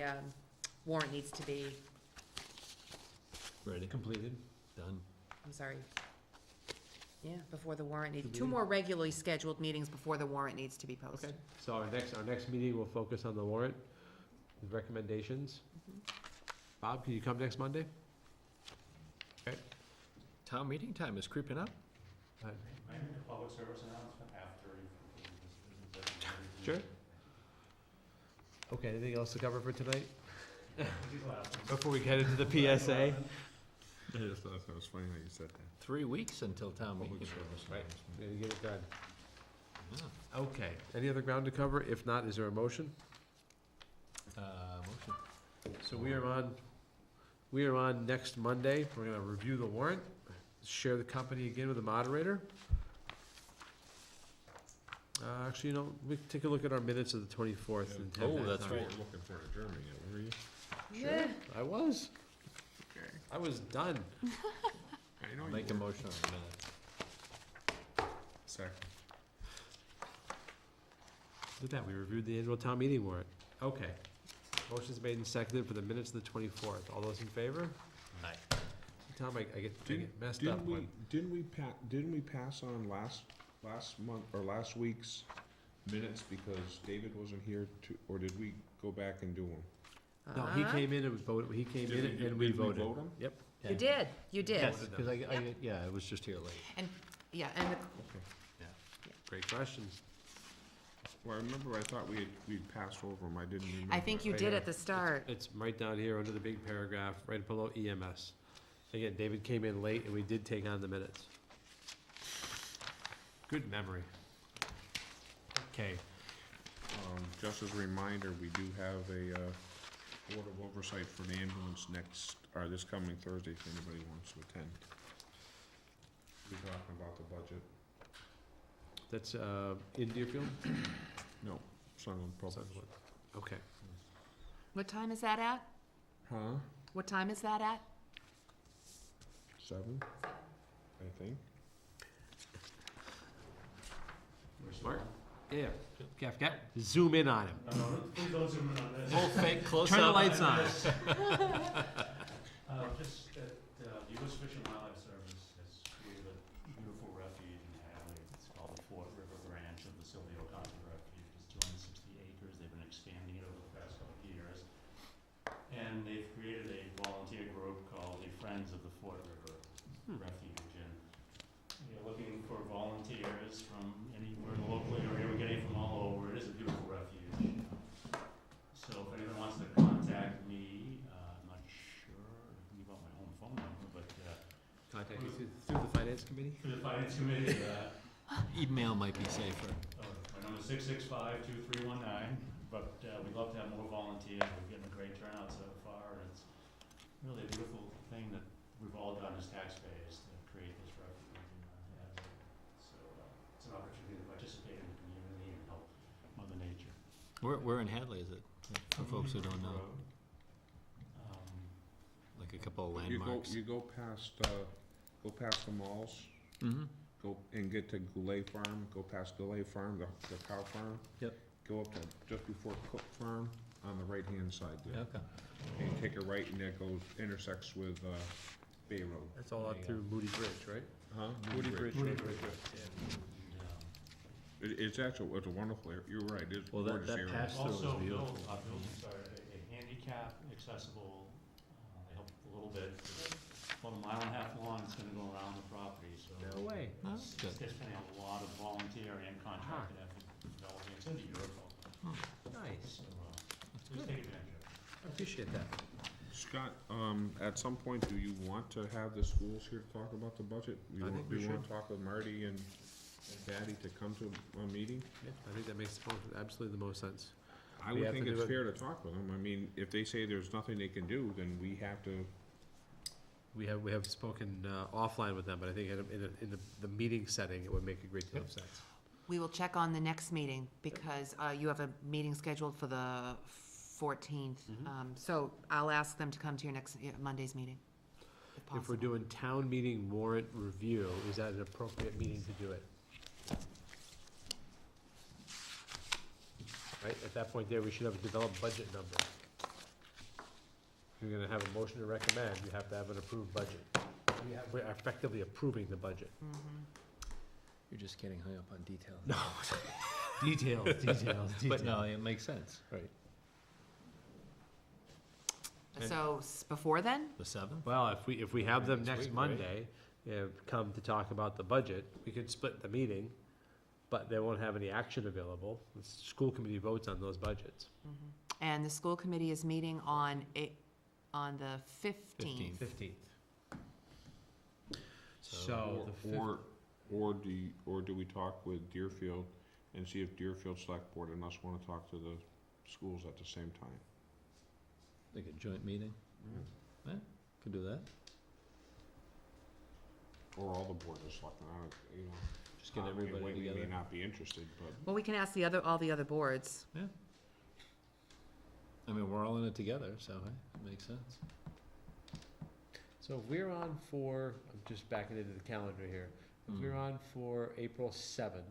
warrant needs to be, Ready, Completed. done. I'm sorry. Yeah, before the warrant needs, 2 Completed. more regularly scheduled meetings before the warrant needs to be posted. Okay, so our next meeting will focus on the warrant, with recommendations. Bob, can you come next Monday? Town meeting time is creeping up. I make a public service announcement after you conclude this business. Sure. Okay, anything else to cover for tonight? Before we get into the PSA? I just thought that was funny how you said that. 3 weeks until town Public meeting. service Right. announcement. We gotta get it done. Yeah. Okay, any other ground to cover? If not, is there a motion? Motion. So we are on next Monday. We're gonna review the warrant, share the company again with the moderator. Actually, we can take a look at our minutes of the 24th. and have Oh, that that's done. right. You weren't looking for an adjournment yet, were you? Yeah. I was. I was done. I know I'll you make a were. motion on the minute. Second. Look at that, we reviewed the annual town meeting warrant. Okay. Motion's made and seconded for the minutes of the 24th. All those in favor? Aye. Tom, I get messed up. Didn't we pass on last month, or last week's minutes because David wasn't here or did we go back and do them? No, he came in and we voted, he came in and we voted. vote them? Yep. You did, you did. Yes, because yeah, I was just here late. Yeah, and Great questions. Well, I remember I thought we'd passed over them, I didn't remember. I think you did at the start. It's right down here under the big paragraph, right below EMS. Again, David came in late and we did take on the minutes. Good memory. Okay, Just as a reminder, we do have a, Board of Oversight for the ambulance this coming Thursday, if anybody wants to attend. We're talking about the budget. that's, in Deerfield? No, Sunderland Public. Sunderland. Okay. What time is that at? Huh? What time is that at? 7, I think. Mark? Yeah, zoom in on him. Please don't zoom in on this. Full fake close-up. Turn the lights on. Just that, the U.S. Fish and Wildlife Service has created a beautiful refuge in Hadley. It's called the Fort River Branch of the Silvio Conti Refuge. It's 260 acres. They've been expanding it over the past couple of years. And they've created a volunteer group called the Friends of the Fort River Refuge. And they're looking for volunteers from anywhere in the local area. We're getting from all over. It is a beautiful refuge. So if anyone wants to contact me, I'm not sure, I can give out my home phone number, but Contact you through the finance committee? for the finance committee, Email might be safer. my number is 665-2319, but we'd love to have more volunteers. We're getting a great turnout so far, and it's really a beautiful thing that we've all done as taxpayers to create this refuge. So it's an opportunity to participate in the community and help Mother Nature. Where in Hadley is it? For folks who don't know, Road. like a couple of You landmarks. go past the malls, Mm-hmm. go and get to Goulet Farm, go past Goulet Farm, the cow farm. Yep. Go up to just before Cook Farm, on the right-hand side there. Okay. And you take a right and that goes, intersects with, Bay Road. That's all There out you through Moody Bridge, right? Huh? Moody Bridge. Moody Road, Bridge. right there. It's actually, it's a wonderful area, you're right, it's a Well, gorgeous that area. pass- Still is Also, beautiful. buildings are a handicap accessible, they help a little bit. About a mile and a half long, it's gonna go around the property, so. No way. That's good. There's been a lot of volunteer and contracted effort developing, it's in the Europe, Nice. so, please take advantage of it. I appreciate that. Scott, at some point, do you want to have the schools here to talk about the budget? I think we Do you wanna should. talk with Marty and Patty to come to a meeting? Yeah, I think that makes absolutely the most sense. I We would have think to do it's it- fair to talk with them, I mean, if they say there's nothing they can do, then we have to, We have spoken offline with them, but I think in the meeting setting, it would make a great deal of sense. We will check on the next meeting, because you have a meeting scheduled for the 14th. Mhm. So I'll ask them to come to your next, Monday's meeting, if If we're possible. doing town meeting warrant review, is that an appropriate meeting to do it? Right, at that point there, we should have a developed budget number. If you're gonna have a motion to recommend, you have to have an approved budget. We're effectively approving the budget. Mhm. You're just getting hung up on details. No. Details. But no, it makes sense, right. So, before then? The 7th? Well, if we have them Next next week, right? Monday, come to talk about the budget, we could split the meeting, but they won't have any action available. The school committee votes on those budgets. And the school committee is meeting on the 15th. 15th. So- So, the fif- or do we talk with Deerfield and see if Deerfield Select Board and us wanna talk to the schools at the same time? Like a joint meeting? Yeah, could do that. Or all the board of selectmen, I don't, you know. Just get I mean, everybody Whately together. may not be interested, but Well, we can ask all the other boards. I mean, we're all in it together, so it makes sense. So if we're on for, I'm just backing into the calendar here, if we're on for April 7,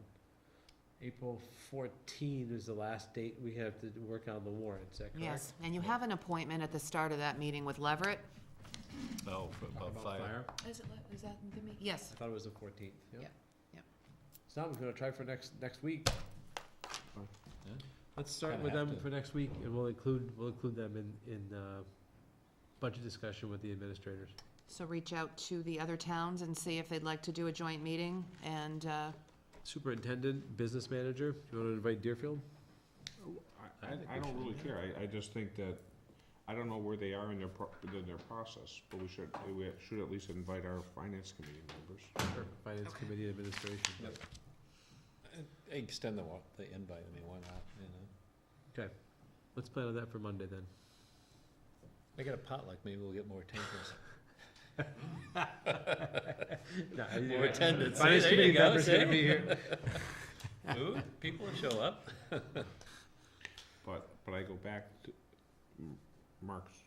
April 14 is the last date we have to work on the warrant, is that correct? Yes, and you have an appointment at the start of that meeting with Leverett. Oh, for about fire. Is that the meeting? Yes. I thought it was the 14th, yep. Yep, yep. So now we're gonna try for next week. Yeah. Let's start Kinda with have them to. for next week, and we'll include them in budget discussion with the administrators. So reach out to the other towns and see if they'd like to do a joint meeting, and, Superintendent, business manager, you wanna invite Deerfield? I think I we don't should, really yeah. care, I just think that, I don't know where they are in their process, but we should at least invite our finance committee members. Sure. Finance Okay. Committee Administration. Yep. Extend the invite, I mean, why not, you know? Okay, let's plan on that for Monday then. I got a potluck, maybe we'll get more takers. More attendance. Finance See, there Committee you go, members see? gonna be here. Food, people will show up. But I go back to, Mark's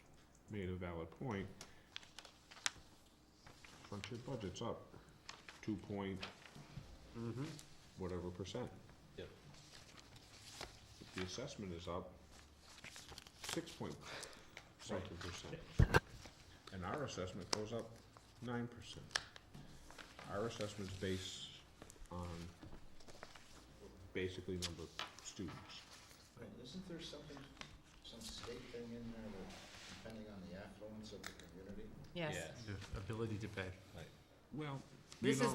made a valid point. Frontier budget's up 2 point whatever percent. Yep. The assessment is up 6 point something percent. And our assessment goes up 9%. Our assessment's based on basically number of students. Right, isn't there some state thing in there that, depending on the affluence of the community? yes. The ability to pay. Well, This is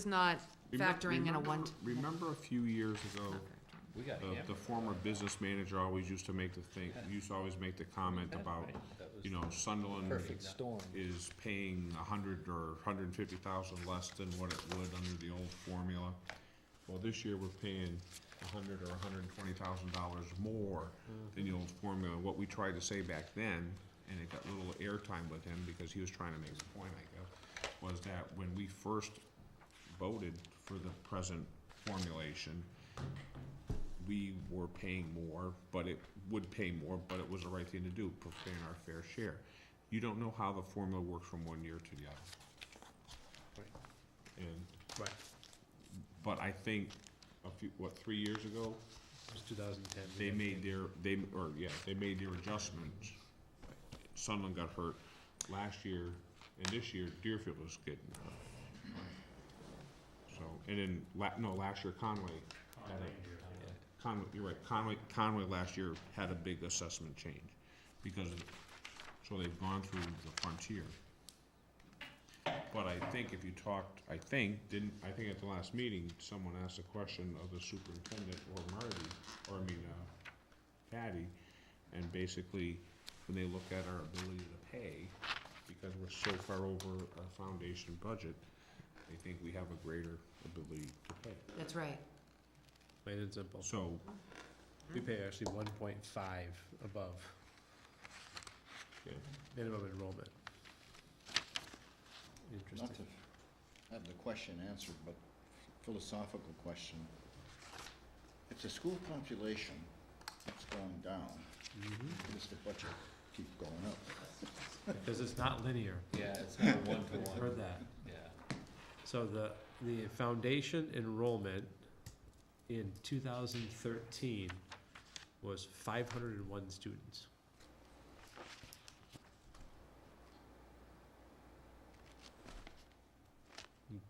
not factoring in a one. Remember a few years ago, We got hammered. the former business manager always used to make the comment about, That was you know, Sunderland perfect storm. is paying $100,000 or $150,000 less than what it would under the old formula. Well, this year we're paying $100,000 or $120,000 more than the old formula. What we tried to say back then, and it got a little airtime with him because he was trying to make the point, I guess, was that when we first voted for the present formulation, we were paying more, but it would pay more, but it was the right thing to do, for paying our fair share. You don't know how the formula works from one year to the other. Right. And, Right. but I think 3 years ago, was 2010. they made their adjustments. Sunderland got hurt last year, and this year Deerfield was getting hurt. So, and then, last year Conway had you're right, Conway last year had a big assessment change because of, so they've gone through the frontier. But I think if you talked, I think at the last meeting, someone asked a question of the superintendent or Marty, Patty, and basically, when they look at our ability to pay, because we're so far over our foundation budget, they think we have a greater ability to pay. That's right. Plain and simple. So, We pay actually 1.5 above yeah, minimum enrollment. Not Interesting. to have the question answered, but philosophical question. If the school population keeps going down, Mhm. does the budget keep going up? Because it's not linear. Yeah, it's not one to I've one. heard that. Yeah. So the foundation enrollment in 2013 was 501 students.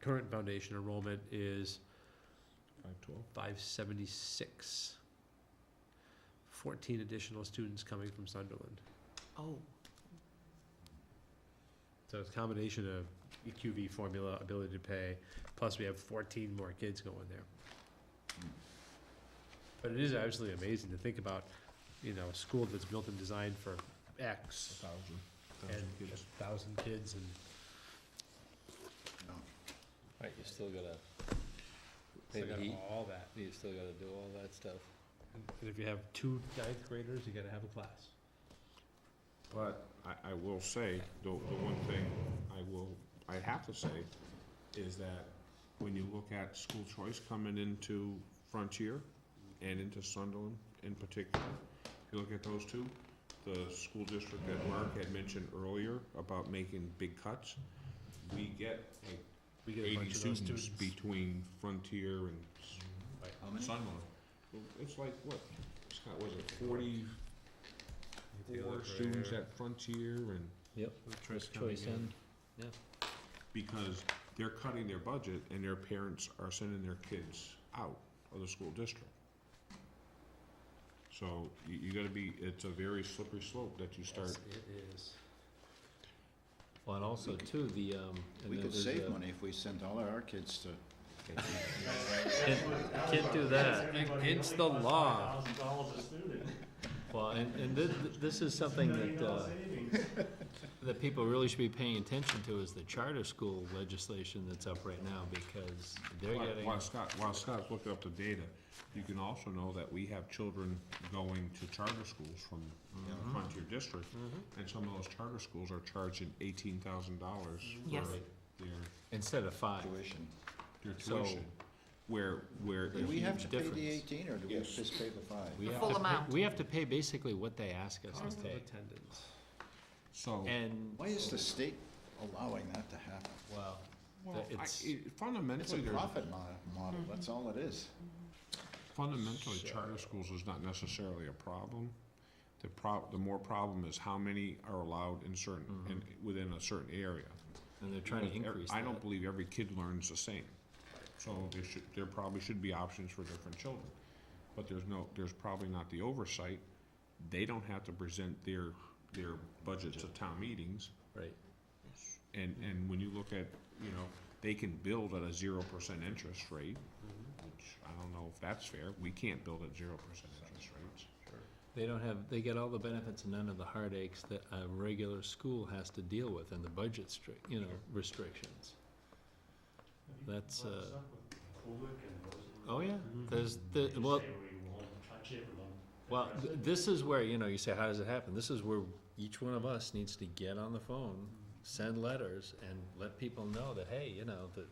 Current foundation enrollment is 512. 576. 14 additional students coming from Sunderland. Oh, So it's a combination of EQV formula, ability to pay, plus we have 14 more kids going there. But it is absolutely amazing to think about, a school that's built and designed for X 1,000 and kids. 1,000 kids and No. Right, you still gotta pay still the got heat, all that. you still gotta do all that stuff. And if you have 2 ninth graders, you gotta have a class. But I will say, the one thing I have to say is that when you look at school choice coming into Frontier and into Sunderland in particular, if you look at those two, the school district that Mark had mentioned earlier about making big cuts, we get like We get a 80 bunch of those students students. between Frontier and How many? Sunderland. Well, it's like, what, Scott, was it 44 Take a look right students here. at Frontier and Yep. Choice coming Choice in. in. because they're cutting their budget and their parents are sending their kids out of the school district. So you gotta it's a very slippery slope that you start. Yes, it is. Well, and also too, and We then could there's save a- money if we sent all our kids to, Can't do that. Against the law. $1,000 a student. Well, and this is something that people really should be paying attention to is the charter school legislation that's up right now, because they're getting, While Scott's looking up the data, you can also know that we have children going to charter schools from the Frontier District, and some of those charter schools are charging $18,000 Yes. for their instead of 5. tuition. So- tuition. Where Do we have to pay the difference. 18, or do we Yes. just pay the 5? We The have full to pay- amount. We have to pay basically what they ask us Cost to of pay. attendance. So, And, Why is the state allowing that to happen? well, it's, It's a fundamentally, profit model, that's all it is. fundamentally, charter schools is not necessarily a problem. The more problem is how many are allowed in within a certain area. and they're trying to Because increase I don't that. believe every kid learns the same. So there probably should be options for different children. But there's probably not the oversight. They don't have to present their budgets at town meetings. Right. And when you look at, they can build at a 0% interest rate, which I don't know if that's fair. We can't build at 0% interest rates. They get all the benefits and none of the heartaches that a regular school has to deal with and the budget restrictions. That's, Well, stuff with Kulik and those- oh yeah, Mhm. there's, You well, say we won't touch it, we won't well, address it. this is where, you say, how does it happen? This is where each one of us needs to get on the phone, send letters, and let people know that, hey, that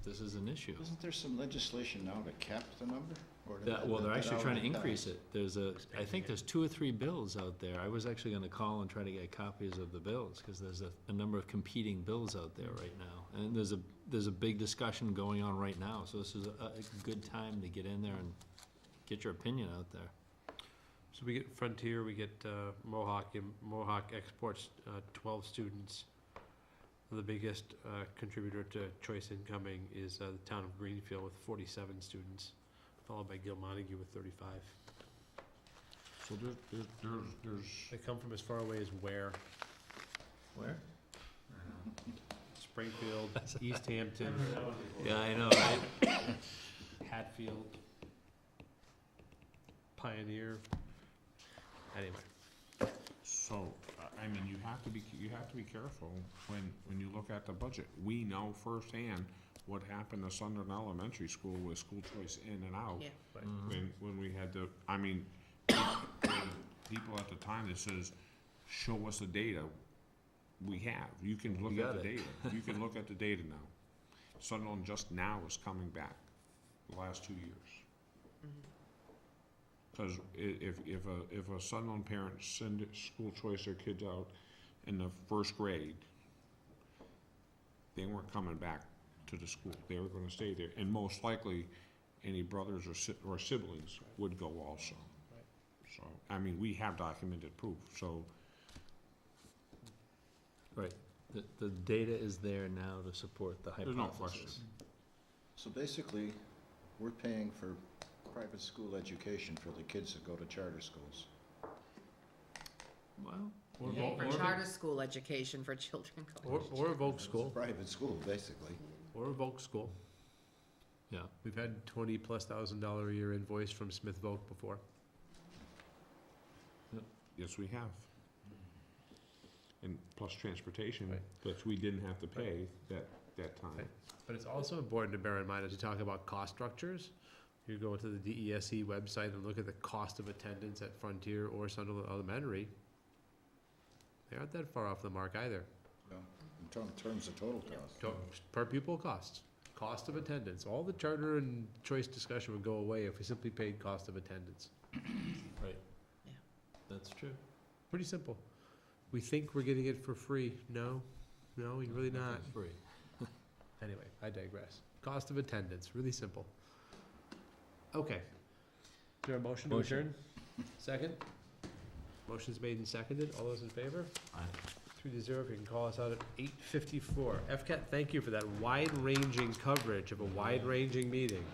this is an issue. Isn't there some legislation now to cap the number? Or Well, they're that actually trying to already increase passed? it. I think there's 2 or 3 bills out there. I was actually gonna call and try to get copies of the bills, because there's a number of competing bills out there right now. And there's a big discussion going on right now, so this is a good time to get in there and get your opinion out there. So we get Frontier, we get Mohawk, and Mohawk exports 12 students. The biggest contributor to choice incoming is the town of Greenfield with 47 students, followed by Gil Montague with 35. So there's, They come from as far away as Ware, Where? Springfield, East Hampton, Yeah, I know, right? Hatfield, Pioneer. Anyway, so, I mean, you have to be careful when you look at the budget. We know firsthand what happened to Sunderland Elementary School with school choice in and out. Yeah. When we had the, I mean, people at the time that says, show us the data. We have, you can look You at got the it. data, you can look at the data now. Sunderland just now is coming back, the last 2 years. Cause if a Sunderland parent send school choice their kids out in the first grade, they weren't coming back to the school, they were gonna stay there, and most likely, any brothers or siblings would go also. So, I mean, we have documented proof, so, Right, the data is there now to support the There's no question. hypothesis. So basically, we're paying for private school education for the kids that go to charter schools. Well, or, Paying for or, charter school education for children going to or a Volk It's a school, private school, basically. or a Volk school. yeah, We've had $20,000+ a year invoice from Smith Volk before. yes, we have. And plus transportation, Right. that we didn't have to pay that time. Right. But it's also important to bear in mind as you talk about cost structures, you go to the DESE website and look at the cost of attendance at Frontier or Sunderland Elementary. They aren't that far off the mark either. So, in terms of total cost. Per pupil costs, cost of attendance, all the charter and choice discussion would go away if we simply paid cost of attendance. right. Yeah. That's true. Pretty simple. We think we're getting it for free. No, you're really not. Nothing's free. Anyway, I digress. Cost of attendance, really simple. Okay. Is there a motion to Motion. adjourn? Second? Motion's made and seconded. All those in favor? Aye. 3-0. If you can call us out at 8:54. FCAT, thank you for that wide-ranging coverage of a wide-ranging meeting.